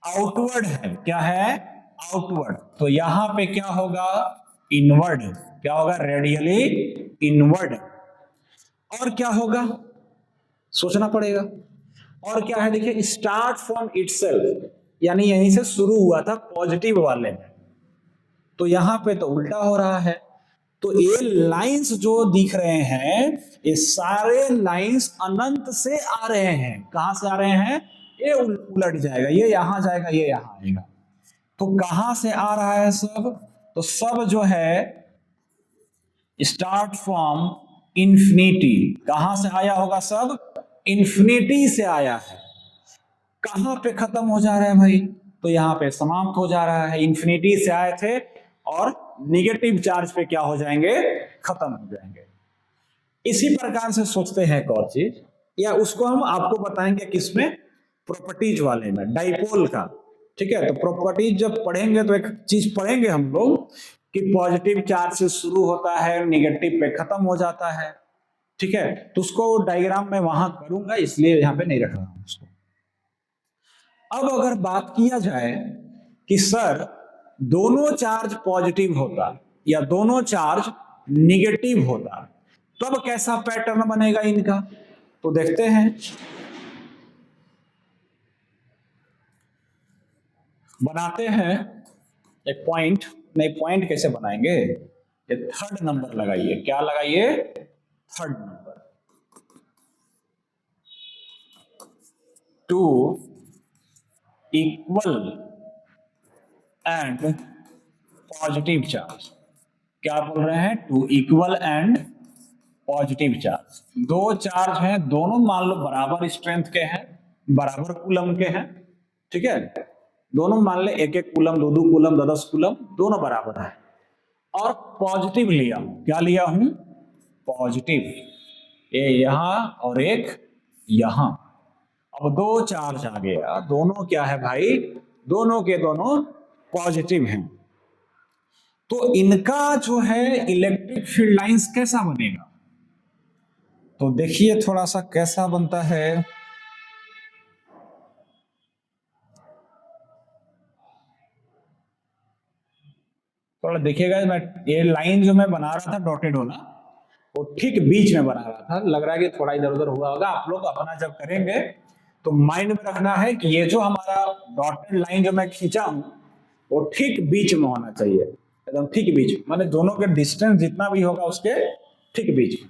आउटवर्ड है, क्या है, आउटवर्ड। तो यहां पे क्या होगा, इनवर्ड। क्या होगा, रेडियली इनवर्ड। और क्या होगा, सोचना पड़ेगा। और क्या है, देखिए, स्टार्ट फ्रॉम इटसेल्फ, यानी यहीं से शुरू हुआ था पॉजिटिव वाले में, तो यहां पे तो उल्टा हो रहा है। तो ये लाइंस जो दिख रहे हैं, ये सारे लाइंस अनंत से आ रहे हैं। कहां से आ रहे हैं, ये उलट जाएगा, ये यहां जाएगा, ये यहां आएगा। तो कहां से आ रहा है सब, तो सब जो है स्टार्ट फ्रॉम इंफिनिटी। कहां से आया होगा सब, इंफिनिटी से आया है। कहां पे खत्म हो जा रहा है भाई, तो यहां पे समाप्त हो जा रहा है। इंफिनिटी से आए थे और निगेटिव चार्ज पे क्या हो जाएंगे, खत्म हो जाएंगे। इसी प्रकार से सोचते हैं एक और चीज, या उसको हम आपको बताएंगे किसमें, प्रॉपर्टीज वाले में, डाइपोल का। ठीक है, तो प्रॉपर्टीज जब पढ़ेंगे तो एक चीज पढ़ेंगे हम लोग कि पॉजिटिव चार्ज से शुरू होता है, निगेटिव पे खत्म हो जाता है। ठीक है, तो उसको डायग्राम में वहां करूंगा, इसलिए यहां पे नहीं रख रहा हूं उसको। अब अगर बात किया जाए कि सर दोनों चार्ज पॉजिटिव होता या दोनों चार्ज निगेटिव होता, तब कैसा पैटर्न बनेगा इनका, तो देखते हैं। बनाते हैं एक पॉइंट। नहीं, पॉइंट कैसे बनाएंगे, ये थर्ड नंबर लगाइए। क्या लगाइए, third number. Two equal and positive charge. क्या बोल रहे हैं, two equal and positive charge. दो चार्ज हैं, दोनों मान लो बराबर स्ट्रेंथ के हैं, बराबर कूलम के हैं। ठीक है, दोनों मान ले एक एक कूलम, दो दो कूलम, 10 कूलम, दोनों बराबर है। और पॉजिटिव लिया हूं, क्या लिया हूं, पॉजिटिव। ये यहां और एक यहां। अब दो चार्ज आ गया, दोनों क्या है भाई, दोनों के दोनों पॉजिटिव हैं। तो इनका जो है इलेक्ट्रिक फील्ड लाइंस कैसा बनेगा, तो देखिए थोड़ा सा कैसा बनता है। थोड़ा देखिएगा, मैं ये लाइन जो मैं बना रहा था डॉटेड वाला, वो ठीक बीच में बना रहा था। लग रहा है कि थोड़ा इधर उधर हुआ होगा। आप लोग अपना जब करेंगे तो माइंड में रखना है कि ये जो हमारा डॉटेड लाइन जो मैं खींचा हूं, वो ठीक बीच में होना चाहिए, एकदम ठीक बीच, माने दोनों के डिस्टेंस जितना भी होगा उसके ठीक बीच में।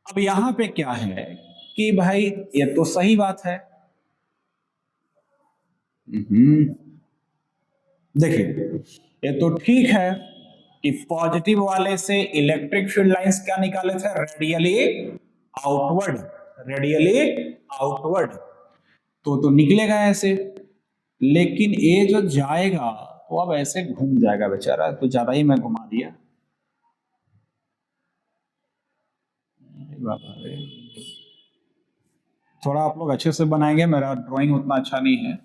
अब यहां पे क्या है कि भाई ये तो सही बात है। देखिए, ये तो ठीक है कि पॉजिटिव वाले से इलेक्ट्रिक फील्ड लाइंस क्या निकाले थे, रेडियली आउटवर्ड। रेडियली आउटवर्ड तो निकलेगा ऐसे। लेकिन ये जो जाएगा वो अब ऐसे घूम जाएगा बेचारा, तो ज्यादा ही मैं घुमा दिया। थोड़ा आप लोग अच्छे से बनाएंगे, मेरा ड्राइंग उतना अच्छा नहीं है।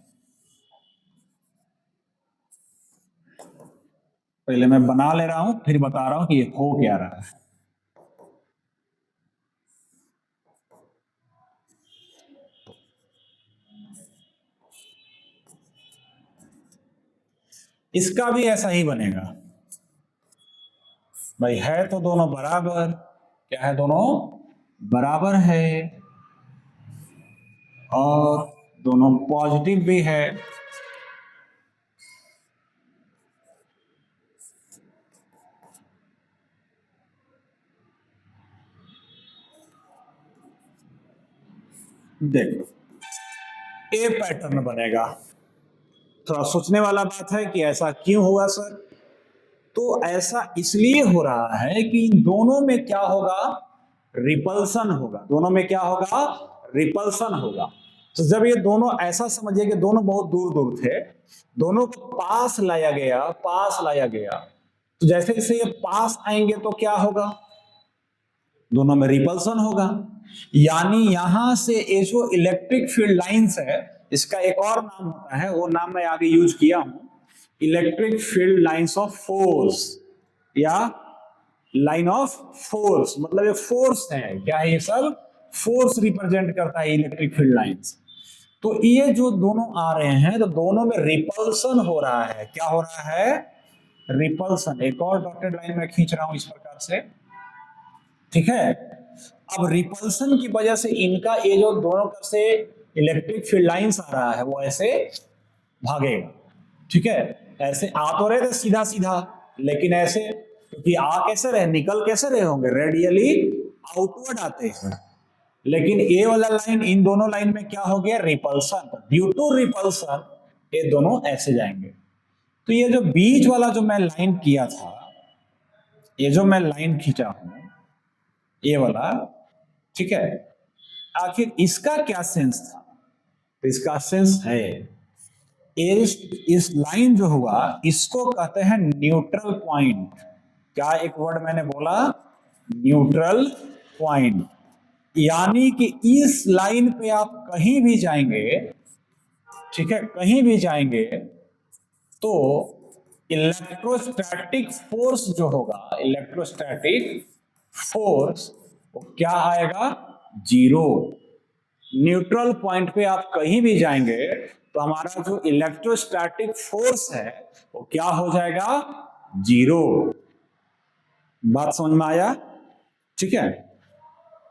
पहले मैं बना ले रहा हूं, फिर बता रहा हूं कि ये हो क्या रहा है। इसका भी ऐसा ही बनेगा भाई, है तो दोनों बराबर। क्या है, दोनों बराबर है और दोनों पॉजिटिव भी है। देखो, ए पैटर्न बनेगा। थोड़ा सोचने वाला बात है कि ऐसा क्यों हुआ सर। तो ऐसा इसलिए हो रहा है कि इन दोनों में क्या होगा, रिपल्सन होगा। दोनों में क्या होगा, रिपल्सन होगा। तो जब ये दोनों, ऐसा समझिए कि दोनों बहुत दूर दूर थे, दोनों को पास लाया गया, पास लाया गया, तो जैसे जैसे ये पास आएंगे तो क्या होगा, दोनों में रिपल्सन होगा। यानी यहां से ये जो इलेक्ट्रिक फील्ड लाइंस है, इसका एक और नाम होता है, वो नाम मैं आगे यूज किया हूं, electric field lines of force या लाइन ऑफ फोर्स। मतलब ये फोर्स है, क्या है ये सब, फोर्स रिप्रेजेंट करता है इलेक्ट्रिक फील्ड लाइंस। तो ये जो दोनों आ रहे हैं तो दोनों में रिपल्सन हो रहा है। क्या हो रहा है, रिपल्सन। एक और डॉटेड लाइन में खींच रहा हूं इस प्रकार से, ठीक है। अब रिपल्सन की वजह से इनका ये जो दोनों तरफ से इलेक्ट्रिक फील्ड लाइंस आ रहा है वो ऐसे भागेगा, ठीक है। ऐसे आ तो रहे थे सीधा सीधा, लेकिन ऐसे, क्योंकि आ कैसे रहे, निकल कैसे रहे होंगे, रेडियली आउटवर्ड आते हैं। लेकिन ये वाला लाइन, इन दोनों लाइन में क्या हो गया, रिपल्सन। ड्यू टू रिपल्सन ये दोनों ऐसे जाएंगे। तो ये जो बीच वाला जो मैं लाइन किया था, ये जो मैं लाइन खींचा हूं ये वाला, ठीक है, आखिर इसका क्या सेंस था। तो इसका सेंस है, इस लाइन जो हुआ इसको कहते हैं न्यूट्रल पॉइंट। क्या एक वर्ड मैंने बोला, न्यूट्रल पॉइंट। यानी कि इस लाइन पे आप कहीं भी जाएंगे, ठीक है, कहीं भी जाएंगे तो इलेक्ट्रोस्टैटिक फोर्स जो होगा, इलेक्ट्रोस्टैटिक फोर्स वो क्या आएगा, जीरो। न्यूट्रल पॉइंट पे आप कहीं भी जाएंगे तो हमारा जो इलेक्ट्रोस्टैटिक फोर्स है वो क्या हो जाएगा, जीरो। बात समझ में आया, ठीक है।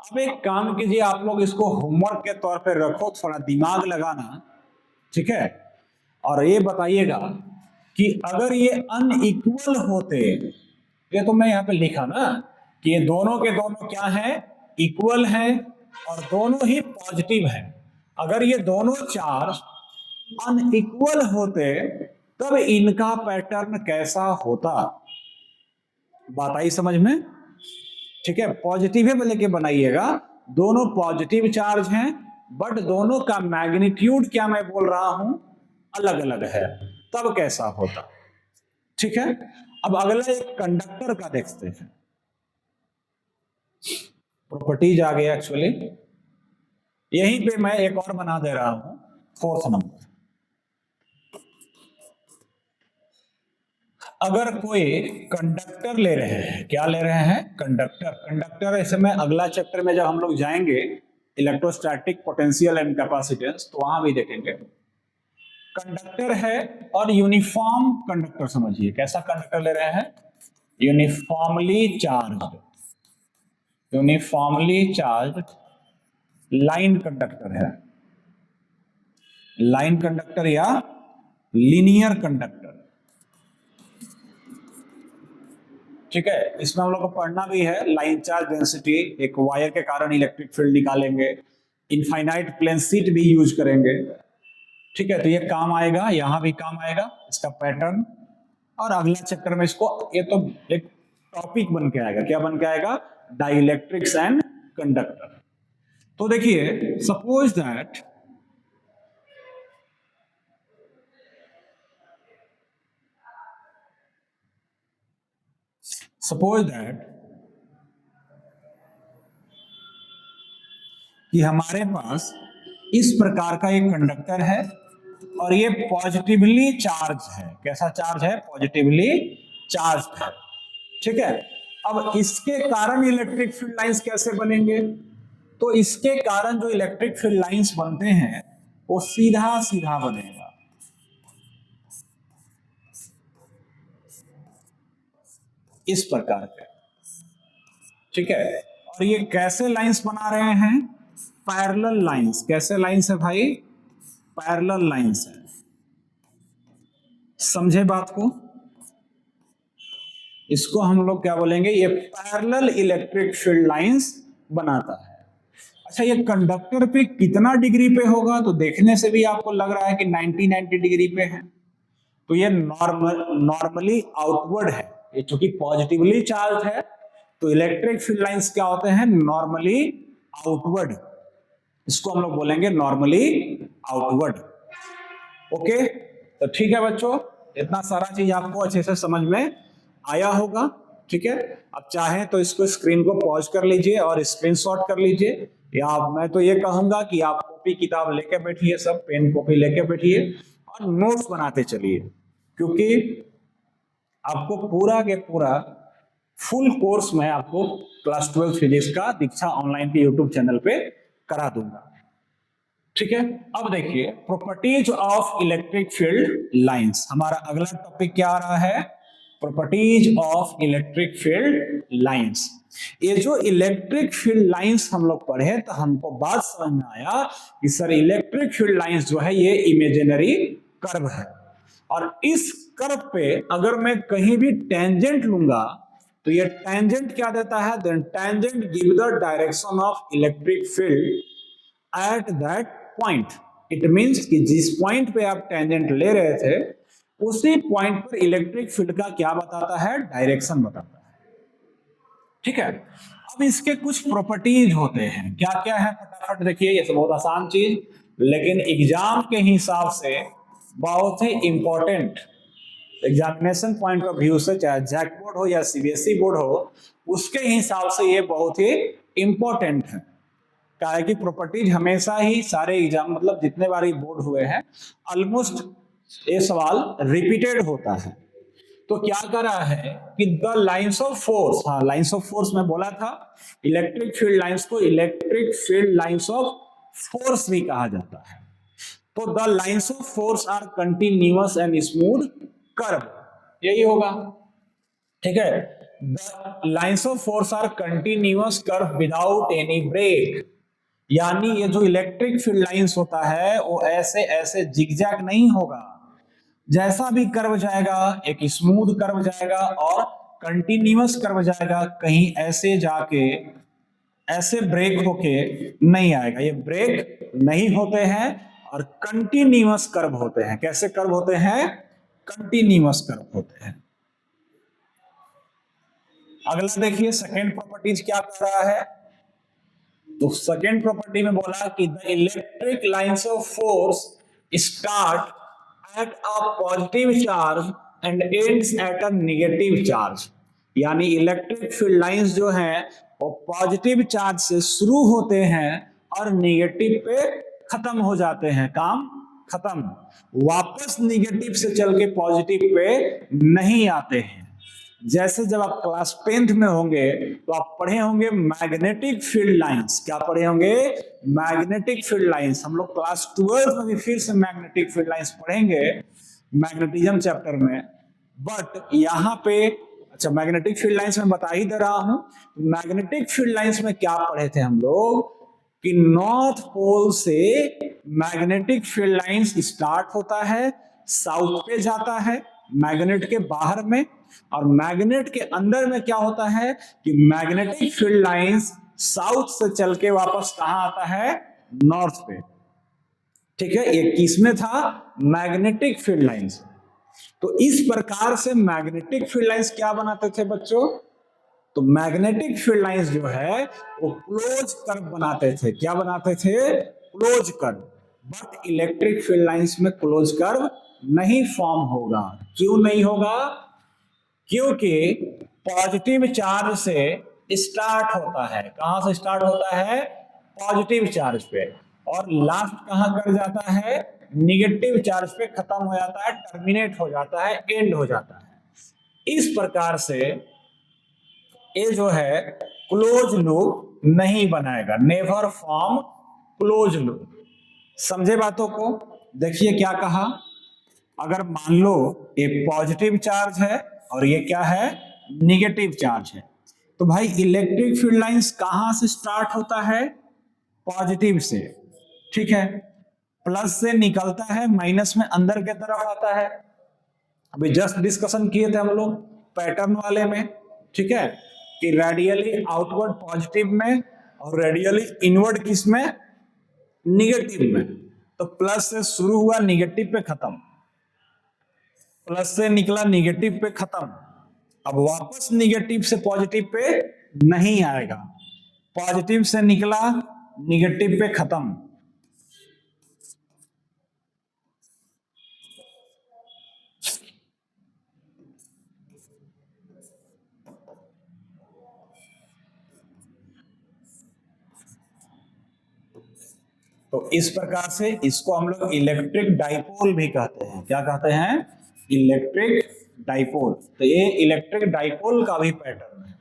अब एक काम कीजिए, आप लोग इसको होमवर्क के तौर पे रखो, थोड़ा दिमाग लगाना, ठीक है। और ये बताइएगा कि अगर ये अनइक्वल होते, ये तो मैं यहां पे लिखा ना कि ये दोनों के दोनों क्या है, इक्वल है और दोनों ही पॉजिटिव है। अगर ये दोनों चार्ज अनइक्वल होते तब इनका पैटर्न कैसा होता। बात आई समझ में, ठीक है। पॉजिटिव है लेके बनाइएगा, दोनों पॉजिटिव चार्ज हैं, बट दोनों का मैग्नीट्यूड क्या मैं बोल रहा हूं, अलग अलग है, तब कैसा होता, ठीक है। अब अगला एक कंडक्टर का देखते हैं, प्रॉपर्टीज आ गया एक्चुअली, यहीं पे मैं एक और बना दे रहा हूं, फोर्थ नंबर। अगर कोई कंडक्टर ले रहे हैं, क्या ले रहे हैं, कंडक्टर। कंडक्टर ऐसे में अगला चैप्टर में जब हम लोग जाएंगे इलेक्ट्रोस्टैटिक पोटेंशियल एंड कैपेसिटेंस, तो वहां भी देखेंगे। कंडक्टर है और यूनिफॉर्म कंडक्टर समझिए, कैसा कंडक्टर ले रहे हैं, uniformly charge, uniformly charge line conductor है, लाइन कंडक्टर या लीनियर कंडक्टर, ठीक है। इसमें हम लोग को पढ़ना भी है लाइन चार्ज डेंसिटी, एक वायर के कारण इलेक्ट्रिक फील्ड निकालेंगे, इनफाइनाइट प्लेन शीट भी यूज करेंगे, ठीक है। तो ये काम आएगा, यहां भी काम आएगा इसका पैटर्न। और अगला चैप्टर में इसको, ये तो एक टॉपिक बन के आएगा, क्या बन के आएगा, डाइलेक्ट्रिक्स एंड कंडक्टर। तो देखिए, सपोज दैट कि हमारे पास इस प्रकार का एक कंडक्टर है और ये पॉजिटिवली चार्ज है, कैसा चार्ज है, पॉजिटिवली चार्ज है, ठीक है। अब इसके कारण इलेक्ट्रिक फील्ड लाइंस कैसे बनेंगे, तो इसके कारण जो इलेक्ट्रिक फील्ड लाइंस बनते हैं वो सीधा सीधा बनेगा, इस प्रकार के, ठीक है। और ये कैसे लाइंस बना रहे हैं, पैरेलल लाइंस। कैसे लाइंस है भाई, पैरेलल लाइंस है, समझे बात को। इसको हम लोग क्या बोलेंगे, ये पैरेलल इलेक्ट्रिक फील्ड लाइंस बनाता है। अच्छा, ये कंडक्टर पे कितना डिग्री पे होगा, तो देखने से भी आपको लग रहा है कि 90 डिग्री पे है। तो ये नॉर्मली आउटवर्ड है, ये चूंकि पॉजिटिवली चार्ज है तो इलेक्ट्रिक फील्ड लाइंस क्या होते हैं, नॉर्मली आउटवर्ड, इसको हम लोग बोलेंगे नॉर्मली आउटवर्ड। ओके, तो ठीक है बच्चों, इतना सारा चीज आपको अच्छे से समझ में आया होगा। ठीक है, अब चाहें तो इसको स्क्रीन को पॉज कर लीजिए और स्क्रीनशॉट कर लीजिए, या मैं तो ये कहूंगा कि आप कॉपी किताब लेके बैठिए, सब पेन कॉपी लेके बैठिए और नोट्स बनाते चलिए, क्योंकि आपको पूरा के पूरा फुल कोर्स में आपको क्लास 12 फिजिक्स का दीक्षा ऑनलाइन के यूट्यूब चैनल पे करा दूंगा। ठीक है, अब देखिए properties of electric field lines, हमारा अगला टॉपिक क्या आ रहा है, properties of electric field lines. ये जो इलेक्ट्रिक फील्ड लाइंस हम लोग पढ़े तो हमको बात समझ में आया कि सर इलेक्ट्रिक फील्ड लाइंस जो है ये इमेजिनरी कर्व है, और इस कर्व पे अगर मैं कहीं भी टेंजेंट लूंगा तो ये टेंजेंट क्या देता है, then tangent give the direction of electric field at that point. It means कि जिस पॉइंट पे आप टेंजेंट ले रहे थे उसी पॉइंट पर इलेक्ट्रिक फील्ड का क्या बताता है, डायरेक्शन बताता है। ठीक है, अब इसके कुछ प्रॉपर्टीज होते हैं, क्या क्या है फटाफट देखिए, ये तो बहुत आसान चीज लेकिन एग्जाम के हिसाब से बहुत ही important, examination point of view से, चाहे जैक बोर्ड हो या सीबीएसई बोर्ड हो, उसके हिसाब से ये बहुत ही इंपॉर्टेंट है। क्या है कि प्रॉपर्टीज हमेशा ही सारे एग्जाम, मतलब जितने बार बोर्ड हुए हैं ऑलमोस्ट ये सवाल रिपीटेड होता है। तो क्या कर रहा है कि द लाइंस ऑफ फोर्स, हाँ लाइंस ऑफ फोर्स में बोला था, इलेक्ट्रिक फील्ड लाइंस को electric field lines of force भी कहा जाता है। तो the lines of force are continuous and smooth curve, यही होगा। ठीक है, the lines of force are continuous curve without any break, यानी ये जो इलेक्ट्रिक फील्ड लाइंस होता है वो ऐसे ऐसे जिगजैग नहीं होगा, जैसा भी कर्व जाएगा एक स्मूथ कर्व जाएगा और कंटिन्यूअस कर्व जाएगा, कहीं ऐसे जाके ऐसे ब्रेक होके नहीं आएगा, ये ब्रेक नहीं होते हैं और कंटिन्यूअस कर्व होते हैं। कैसे कर्व होते हैं, कंटिन्यूअस कर्व होते हैं। अगला देखिए सेकेंड प्रॉपर्टीज क्या कर रहा है, तो सेकेंड प्रॉपर्टी में बोला कि the electric lines of force start at a positive charge and ends at a negative charge, यानी इलेक्ट्रिक फील्ड लाइंस जो हैं वो पॉजिटिव चार्ज से शुरू होते हैं और नेगेटिव पे खत्म हो जाते हैं, काम खत्म, वापस नेगेटिव से चल के पॉजिटिव पे नहीं आते हैं। जैसे जब आप क्लास 10th में होंगे तो आप पढ़े होंगे मैग्नेटिक फील्ड लाइंस, क्या पढ़े होंगे, मैग्नेटिक फील्ड लाइंस। हम लोग क्लास 12 में भी फिर से मैग्नेटिक फील्ड लाइंस पढ़ेंगे मैग्नेटिज्म चैप्टर में, बट यहाँ पे अच्छा मैग्नेटिक फील्ड लाइंस में बता ही दे रहा हूं। मैग्नेटिक फील्ड लाइंस में क्या पढ़े थे हम लोग कि नॉर्थ पोल से मैग्नेटिक फील्ड लाइंस स्टार्ट होता है, साउथ पे जाता है मैग्नेट के बाहर में, और मैग्नेट के अंदर में क्या होता है कि मैग्नेटिक फील्ड लाइंस साउथ से चल के वापस कहां आता है, नॉर्थ पे। ठीक है, ये किसमें था, मैग्नेटिक फील्ड लाइंस। तो इस प्रकार से मैग्नेटिक फील्ड लाइंस क्या बनाते थे बच्चों, तो मैग्नेटिक फील्ड लाइंस जो है वो क्लोज कर्व बनाते थे, क्या बनाते थे, close curve. But electric field lines में क्लोज कर्व नहीं फॉर्म होगा, क्यों नहीं होगा, क्योंकि पॉजिटिव चार्ज से स्टार्ट होता है, कहां से स्टार्ट होता है, पॉजिटिव चार्ज पे, और लास्ट कहां कर जाता है, निगेटिव चार्ज पे खत्म हो जाता है, टर्मिनेट हो जाता है, एंड हो जाता है। इस प्रकार से ये जो है क्लोज लूप नहीं बनाएगा, नेवर फॉर्म क्लोज लूप। समझे बातों को, देखिए क्या कहा, अगर मान लो ये पॉजिटिव चार्ज है और ये क्या है, निगेटिव चार्ज है, तो भाई इलेक्ट्रिक फील्ड लाइंस कहां से स्टार्ट होता है, पॉजिटिव से। ठीक है, प्लस से निकलता है, माइनस में अंदर की तरफ आता है। अभी जस्ट डिस्कशन किए थे हम लोग पैटर्न वाले में, ठीक है, कि रेडियली आउटवर्ड पॉजिटिव में और रेडियली इनवर्ड किस में, निगेटिव में। तो प्लस से शुरू हुआ, निगेटिव पे खत्म, प्लस से निकला, निगेटिव पे खत्म, अब वापस निगेटिव से पॉजिटिव पे नहीं आएगा, पॉजिटिव से निकला निगेटिव पे खत्म। तो इस प्रकार से इसको हम लोग इलेक्ट्रिक डाइपोल भी कहते हैं। क्या कहते हैं? Electric dipole. तो ये इलेक्ट्रिक डाइपोल का भी पैटर्न है।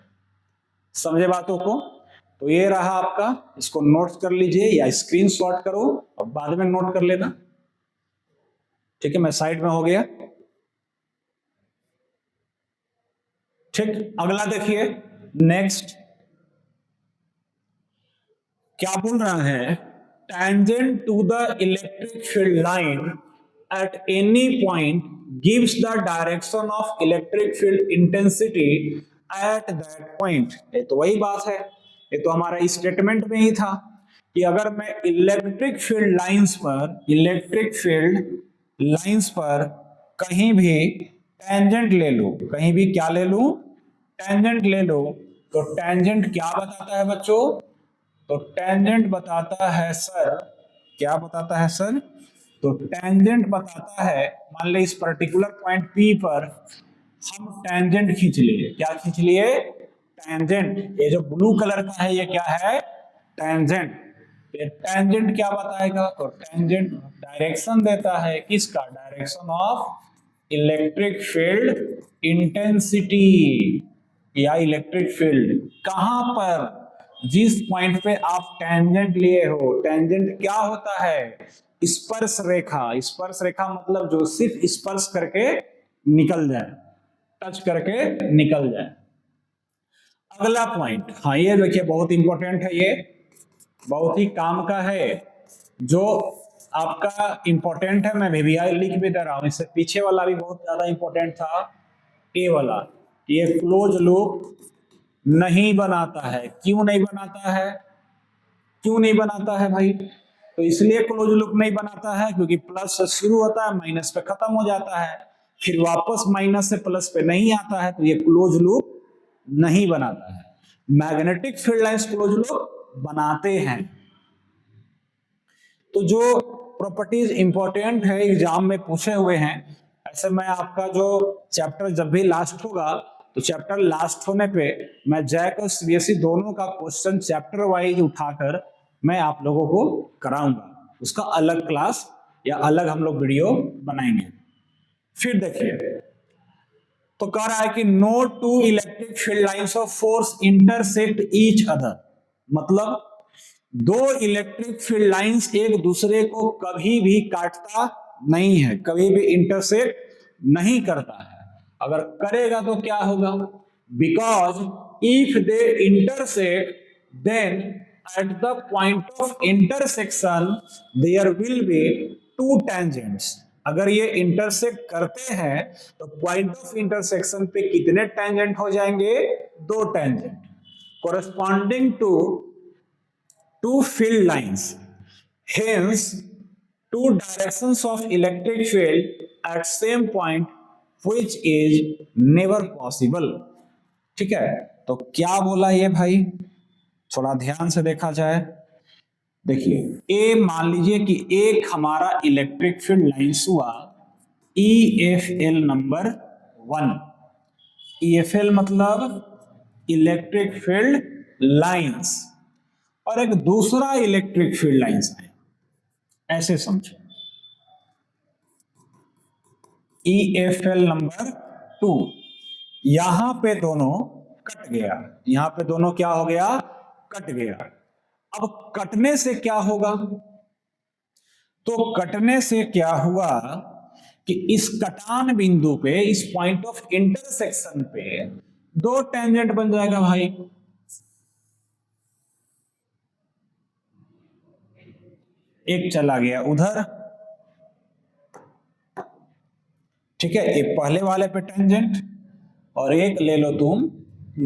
समझे बातों को? तो ये रहा आपका, इसको नोट कर लीजिए या स्क्रीनशॉट करो और बाद में नोट कर लेना। ठीक है, मैं साइड में हो गया। ठीक, अगला देखिए, नेक्स्ट क्या बोल रहा है? Tangent to the electric field line at any point gives the direction of electric field intensity at that point. ये तो वही बात है, ये तो हमारा स्टेटमेंट में ही था कि अगर मैं इलेक्ट्रिक फील्ड लाइंस पर कहीं भी टेंजेंट ले लूं, कहीं भी क्या ले लूं? टेंजेंट ले लो। तो टेंजेंट क्या बताता है बच्चों? तो टेंजेंट बताता है सर, क्या बताता है सर? तो टेंजेंट बताता है, मान ले इस पर्टिकुलर पॉइंट P पर हम टेंजेंट खींच लिए। क्या खींच लिए? टेंजेंट। ये जो ब्लू कलर का है ये क्या है? टेंजेंट। ये टेंजेंट क्या बताएगा? तो टेंजेंट डायरेक्शन देता है, किसका? Direction of electric field intensity या इलेक्ट्रिक फील्ड। कहां पर? जिस पॉइंट पे आप टेंजेंट लिए हो। टेंजेंट क्या होता है? स्पर्श रेखा। स्पर्श रेखा मतलब जो सिर्फ स्पर्श करके निकल जाए, टच करके निकल जाए। अगला पॉइंट, हाँ ये देखिए बहुत इंपॉर्टेंट है, ये बहुत ही काम का है, जो आपका इंपॉर्टेंट है। मैं VVI लिख भी दे रहा हूं, इससे पीछे वाला भी बहुत ज्यादा इंपॉर्टेंट था, ए वाला। ये क्लोज लूप नहीं बनाता है। क्यों नहीं बनाता है? क्यों नहीं बनाता है भाई? तो इसलिए क्लोज लूप नहीं बनाता है क्योंकि प्लस से शुरू होता है, माइनस पे खत्म हो जाता है, फिर वापस माइनस से प्लस पे नहीं आता है, तो ये क्लोज लूप नहीं बनाता है। Magnetic field lines close loop बनाते हैं। तो जो प्रॉपर्टीज इंपॉर्टेंट है एग्जाम में पूछे हुए हैं, ऐसे मैं आपका जो चैप्टर जब भी लास्ट होगा, तो चैप्टर लास्ट होने पे मैं जैक और सीबीएसई दोनों का क्वेश्चन चैप्टर वाइज उठाकर मैं आप लोगों को कराऊंगा। उसका अलग क्लास या अलग हम लोग वीडियो बनाएंगे। फिर देखिए, तो कह रहा है कि no two electric field lines of force intersect each other. मतलब दो इलेक्ट्रिक फील्ड लाइंस एक दूसरे को कभी भी काटता नहीं है, कभी भी इंटरसेक्ट नहीं करता है। अगर करेगा तो क्या होगा? Because if they intersect then at the point of intersection there will be two tangents. अगर ये इंटरसेक्ट करते हैं तो पॉइंट ऑफ इंटरसेक्शन पे कितने टेंजेंट हो जाएंगे? दो tangent, corresponding to two field lines. Hence, two directions of electric field at same point, which is never possible. ठीक है, तो क्या बोला ये भाई? थोड़ा ध्यान से देखा जाए। देखिए, ए मान लीजिए कि एक हमारा इलेक्ट्रिक फील्ड लाइंस हुआ EFL नंबर 1। EFL मतलब इलेक्ट्रिक फील्ड लाइंस, और एक दूसरा इलेक्ट्रिक फील्ड लाइंस है, ऐसे समझो। EFL नंबर 2, यहां पे दोनों कट गया, यहां पे दोनों क्या हो गया? कट गया। अब कटने से क्या होगा? तो कटने से क्या हुआ कि इस कटान बिंदु पे, इस पॉइंट ऑफ इंटरसेक्शन पे दो टेंजेंट बन जाएगा भाई। एक चला गया उधर, ठीक है, एक पहले वाले पे टेंजेंट और एक ले लो तुम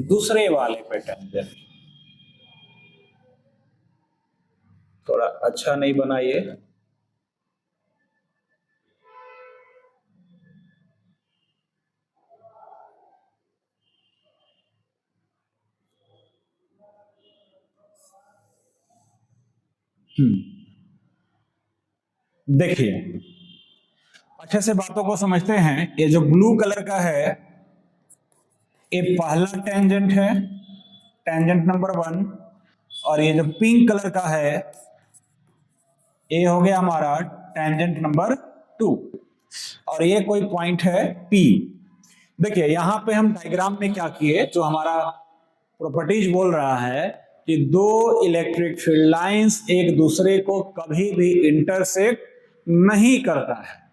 दूसरे वाले पे टेंजेंट। थोड़ा अच्छा नहीं बना ये। देखिए अच्छे से बातों को समझते हैं। ये जो ब्लू कलर का है ये पहला टेंजेंट है, टेंजेंट नंबर 1। और ये जो पिंक कलर का है ये हो गया हमारा टेंजेंट नंबर 2। और ये कोई पॉइंट है P। देखिए यहां पे हम डायग्राम में क्या किए, जो हमारा प्रॉपर्टीज बोल रहा है कि दो इलेक्ट्रिक फील्ड लाइंस एक दूसरे को कभी भी इंटरसेक्ट नहीं करता है।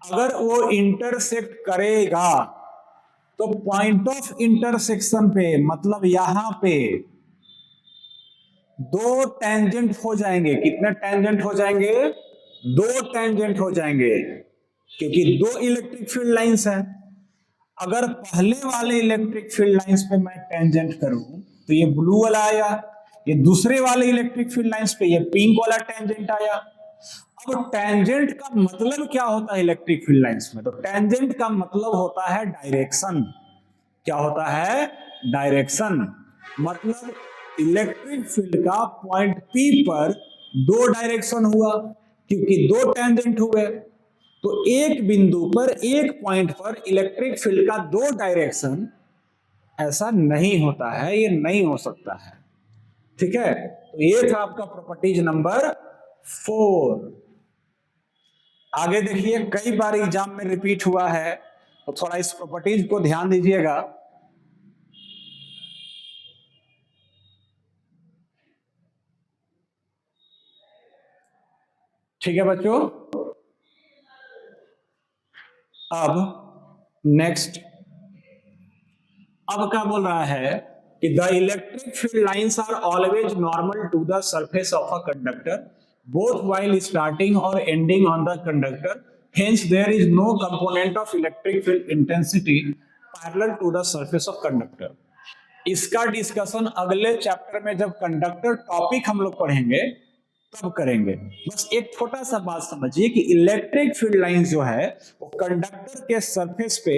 अगर वो इंटरसेक्ट करेगा तो पॉइंट ऑफ इंटरसेक्शन पे, मतलब यहां पे दो टेंजेंट हो जाएंगे। कितने टेंजेंट हो जाएंगे? दो टेंजेंट हो जाएंगे, क्योंकि दो इलेक्ट्रिक फील्ड लाइंस हैं। अगर पहले वाले इलेक्ट्रिक फील्ड लाइंस पे मैं टेंजेंट करूं तो ये ब्लू वाला आया, ये दूसरे वाले इलेक्ट्रिक फील्ड लाइंस पे ये पिंक वाला टेंजेंट आया। अब टेंजेंट का मतलब क्या होता है इलेक्ट्रिक फील्ड लाइंस में? तो टेंजेंट का मतलब होता है डायरेक्शन। क्या होता है? डायरेक्शन। मतलब इलेक्ट्रिक फील्ड का पॉइंट P पर दो डायरेक्शन हुआ, क्योंकि दो टेंजेंट हुए। तो एक बिंदु पर, एक पॉइंट पर इलेक्ट्रिक फील्ड का दो डायरेक्शन, ऐसा नहीं होता है, ये नहीं हो सकता है। ठीक है, तो ये था आपका प्रॉपर्टीज नंबर 4। आगे देखिए, कई बार एग्जाम में रिपीट हुआ है, तो थोड़ा इस प्रॉपर्टीज को ध्यान दीजिएगा। ठीक है बच्चों, अब नेक्स्ट, अब क्या बोल रहा है कि the electric field lines are always normal to the surface of a conductor both while starting और ending on the conductor, hence there is no component of electric field intensity parallel to the surface of conductor. इसका discussion अगले chapter में जब conductor topic हम लोग पढ़ेंगे तब करेंगे। बस एक छोटा सा बात समझिए कि इलेक्ट्रिक फील्ड लाइंस जो है वो कंडक्टर के सरफेस पे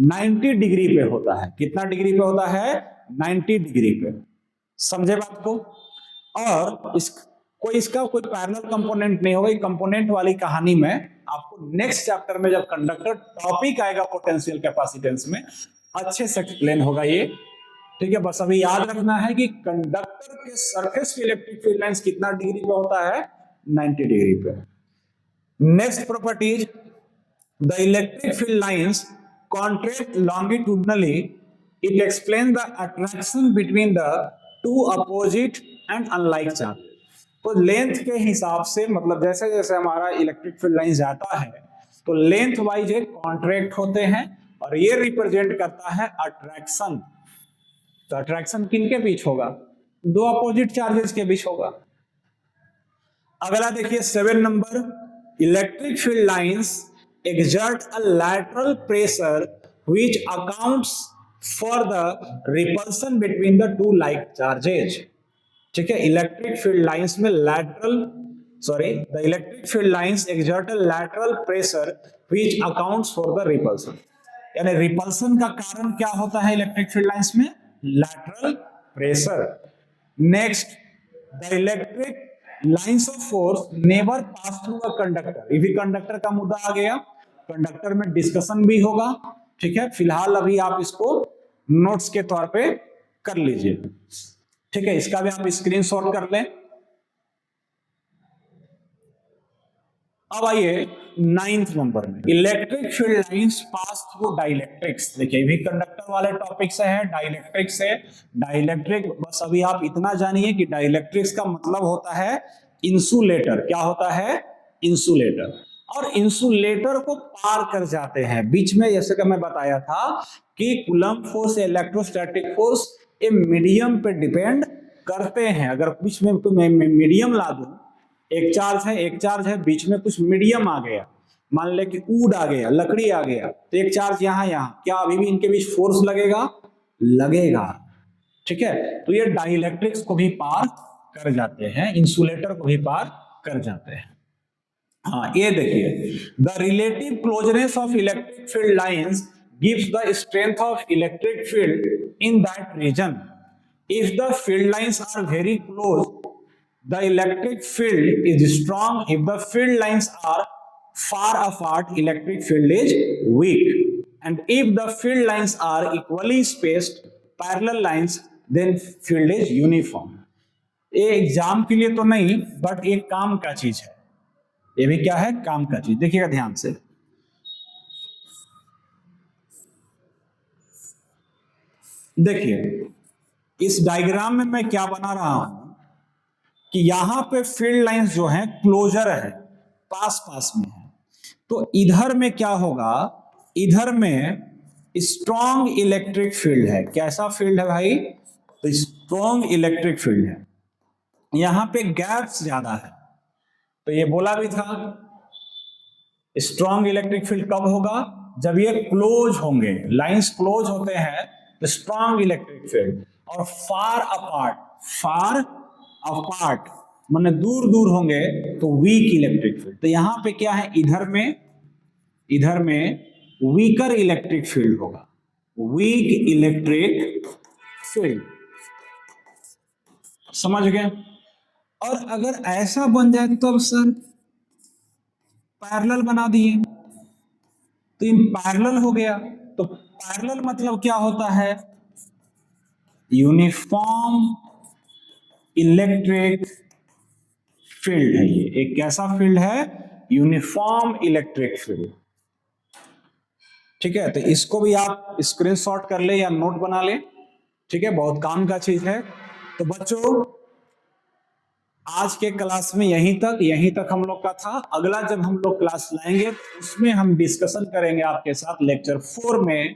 90 डिग्री पे होता है। कितना डिग्री पे होता है? 90 डिग्री पे। समझे बात को? और इसका कोई पैरेलल कंपोनेंट नहीं होगा। कंपोनेंट वाली कहानी में आपको नेक्स्ट चैप्टर में जब कंडक्टर टॉपिक आएगा पोटेंशियल कैपेसिटेंस में, अच्छे से एक्सप्लेन होगा ये। ठीक है, बस अभी याद रखना है कि कंडक्टर के सरफेस पे इलेक्ट्रिक फील्ड लाइंस कितना डिग्री पे होता है? 90 डिग्री पे। Next properties, the electric field lines contract longitudinally, it explain the attraction between the two opposite and unlike charge. तो लेंथ के हिसाब से, मतलब जैसे जैसे हमारा इलेक्ट्रिक फील्ड लाइन जाता है तो लेंथ वाइज कॉन्ट्रैक्ट होते हैं, और ये रिप्रेजेंट करता है अट्रैक्शन। तो अट्रैक्शन किनके बीच होगा? दो अपोजिट चार्जेस के बीच होगा। अगला देखिए 7 number, electric field lines exert a lateral pressure which accounts for the repulsion between the two like charges। ठीक है, इलेक्ट्रिक फील्ड लाइंस में the electric field lines exert a lateral pressure which accounts for the repulsion। यानी repulsion का कारण क्या होता है electric field lines में? Lateral pressure. Next, the electric lines of force never pass through a conductor. ये भी कंडक्टर का मुद्दा आ गया, कंडक्टर में डिस्कशन भी होगा। ठीक है, फिलहाल अभी आप इसको नोट्स के तौर पे कर लीजिए। ठीक है, इसका भी आप स्क्रीनशॉट कर लें। अब आइए 9th नंबर में, electric field lines pass through dielectrics. देखिए भी कंडक्टर वाले टॉपिक से है, डाइलेक्ट्रिक से। डाइलेक्ट्रिक बस अभी आप इतना जानिए कि डाइलेक्ट्रिक्स का मतलब होता है इंसुलेटर। क्या होता है? इंसुलेटर। और इंसुलेटर को पार कर जाते हैं बीच में, जैसे कि मैं बताया था कि कूलम्ब फोर्स, इलेक्ट्रोस्टैटिक फोर्स ये मीडियम पे डिपेंड करते हैं। अगर बीच में मीडियम ला दूं, एक चार्ज है, बीच में कुछ मीडियम आ गया, मान ले कि वुड आ गया, लकड़ी आ गया, तो एक चार्ज यहां, क्या अभी भी इनके बीच फोर्स लगेगा। ठीक है, तो ये डाइलेक्ट्रिक्स को भी पार कर जाते हैं, इंसुलेटर को भी पार कर जाते हैं। हाँ, ये देखिए, the relative closeness of electric field lines gives the strength of electric field in that region. If the field lines are very close, the electric field is strong. If the field lines are far apart, electric field is weak. And if the field lines are equally spaced, parallel lines, then field is uniform. ये exam के लिए तो नहीं, but एक काम का चीज है, ये भी क्या है, काम का चीज। देखिएगा ध्यान से, देखिए इस डायग्राम में मैं क्या बना रहा हूं कि यहां पे फील्ड लाइंस जो हैं क्लोजर है, पास पास में है। तो इधर में क्या होगा, इधर में स्ट्रॉन्ग इलेक्ट्रिक फील्ड है। कैसा फील्ड है भाई, तो स्ट्रॉन्ग इलेक्ट्रिक फील्ड है। यहां पे गैप्स ज्यादा है, तो ये बोला भी था स्ट्रॉन्ग इलेक्ट्रिक फील्ड कब होगा, जब ये क्लोज होंगे, लाइंस क्लोज होते हैं तो स्ट्रॉन्ग इलेक्ट्रिक फील्ड। और फार अपार्ट माने दूर दूर होंगे तो वीक इलेक्ट्रिक फील्ड। तो यहां पे क्या है, इधर में वीकर इलेक्ट्रिक फील्ड होगा, वीक इलेक्ट्रिक फील्ड, समझ गए। और अगर ऐसा बन जाए तो अब सर पैरेलल बना दिए, तो इन पैरेलल हो गया। तो पैरेलल मतलब क्या होता है, यूनिफॉर्म इलेक्ट्रिक फील्ड है। ये एक कैसा फील्ड है, यूनिफॉर्म इलेक्ट्रिक फील्ड। ठीक है, तो इसको भी आप स्क्रीनशॉट कर ले या नोट बना ले, ठीक है, बहुत काम का चीज है। तो बच्चों आज के क्लास में यहीं तक हम लोग का था। अगला जब हम लोग क्लास लाएंगे उसमें हम डिस्कशन करेंगे आपके साथ लेक्चर 4 में,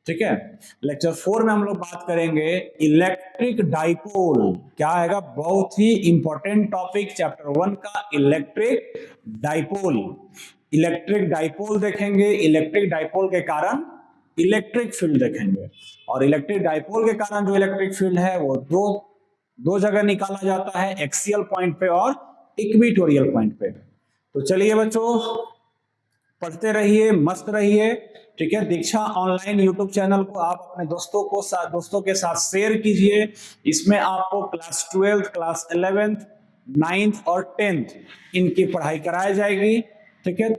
ठीक है। लेक्चर 4 में हम लोग बात करेंगे इलेक्ट्रिक डाइपोल। क्या आएगा, बहुत ही इंपॉर्टेंट टॉपिक चैप्टर 1 का, इलेक्ट्रिक डाइपोल। इलेक्ट्रिक डाइपोल देखेंगे, इलेक्ट्रिक डाइपोल के कारण इलेक्ट्रिक फील्ड देखेंगे। और इलेक्ट्रिक डाइपोल के कारण जो इलेक्ट्रिक फील्ड है वो दो जगह निकाला जाता है, एक्सियल पॉइंट पे और इक्वेटोरियल पॉइंट पे। तो चलिए बच्चों, पढ़ते रहिए, मस्त रहिए, ठीक है। दीक्षा ऑनलाइन यूट्यूब चैनल को आप अपने दोस्तों के साथ शेयर कीजिए। इसमें आपको class 12th, class 11th, 9th और 10th इनकी पढ़ाई कराई जाएगी, ठीक है।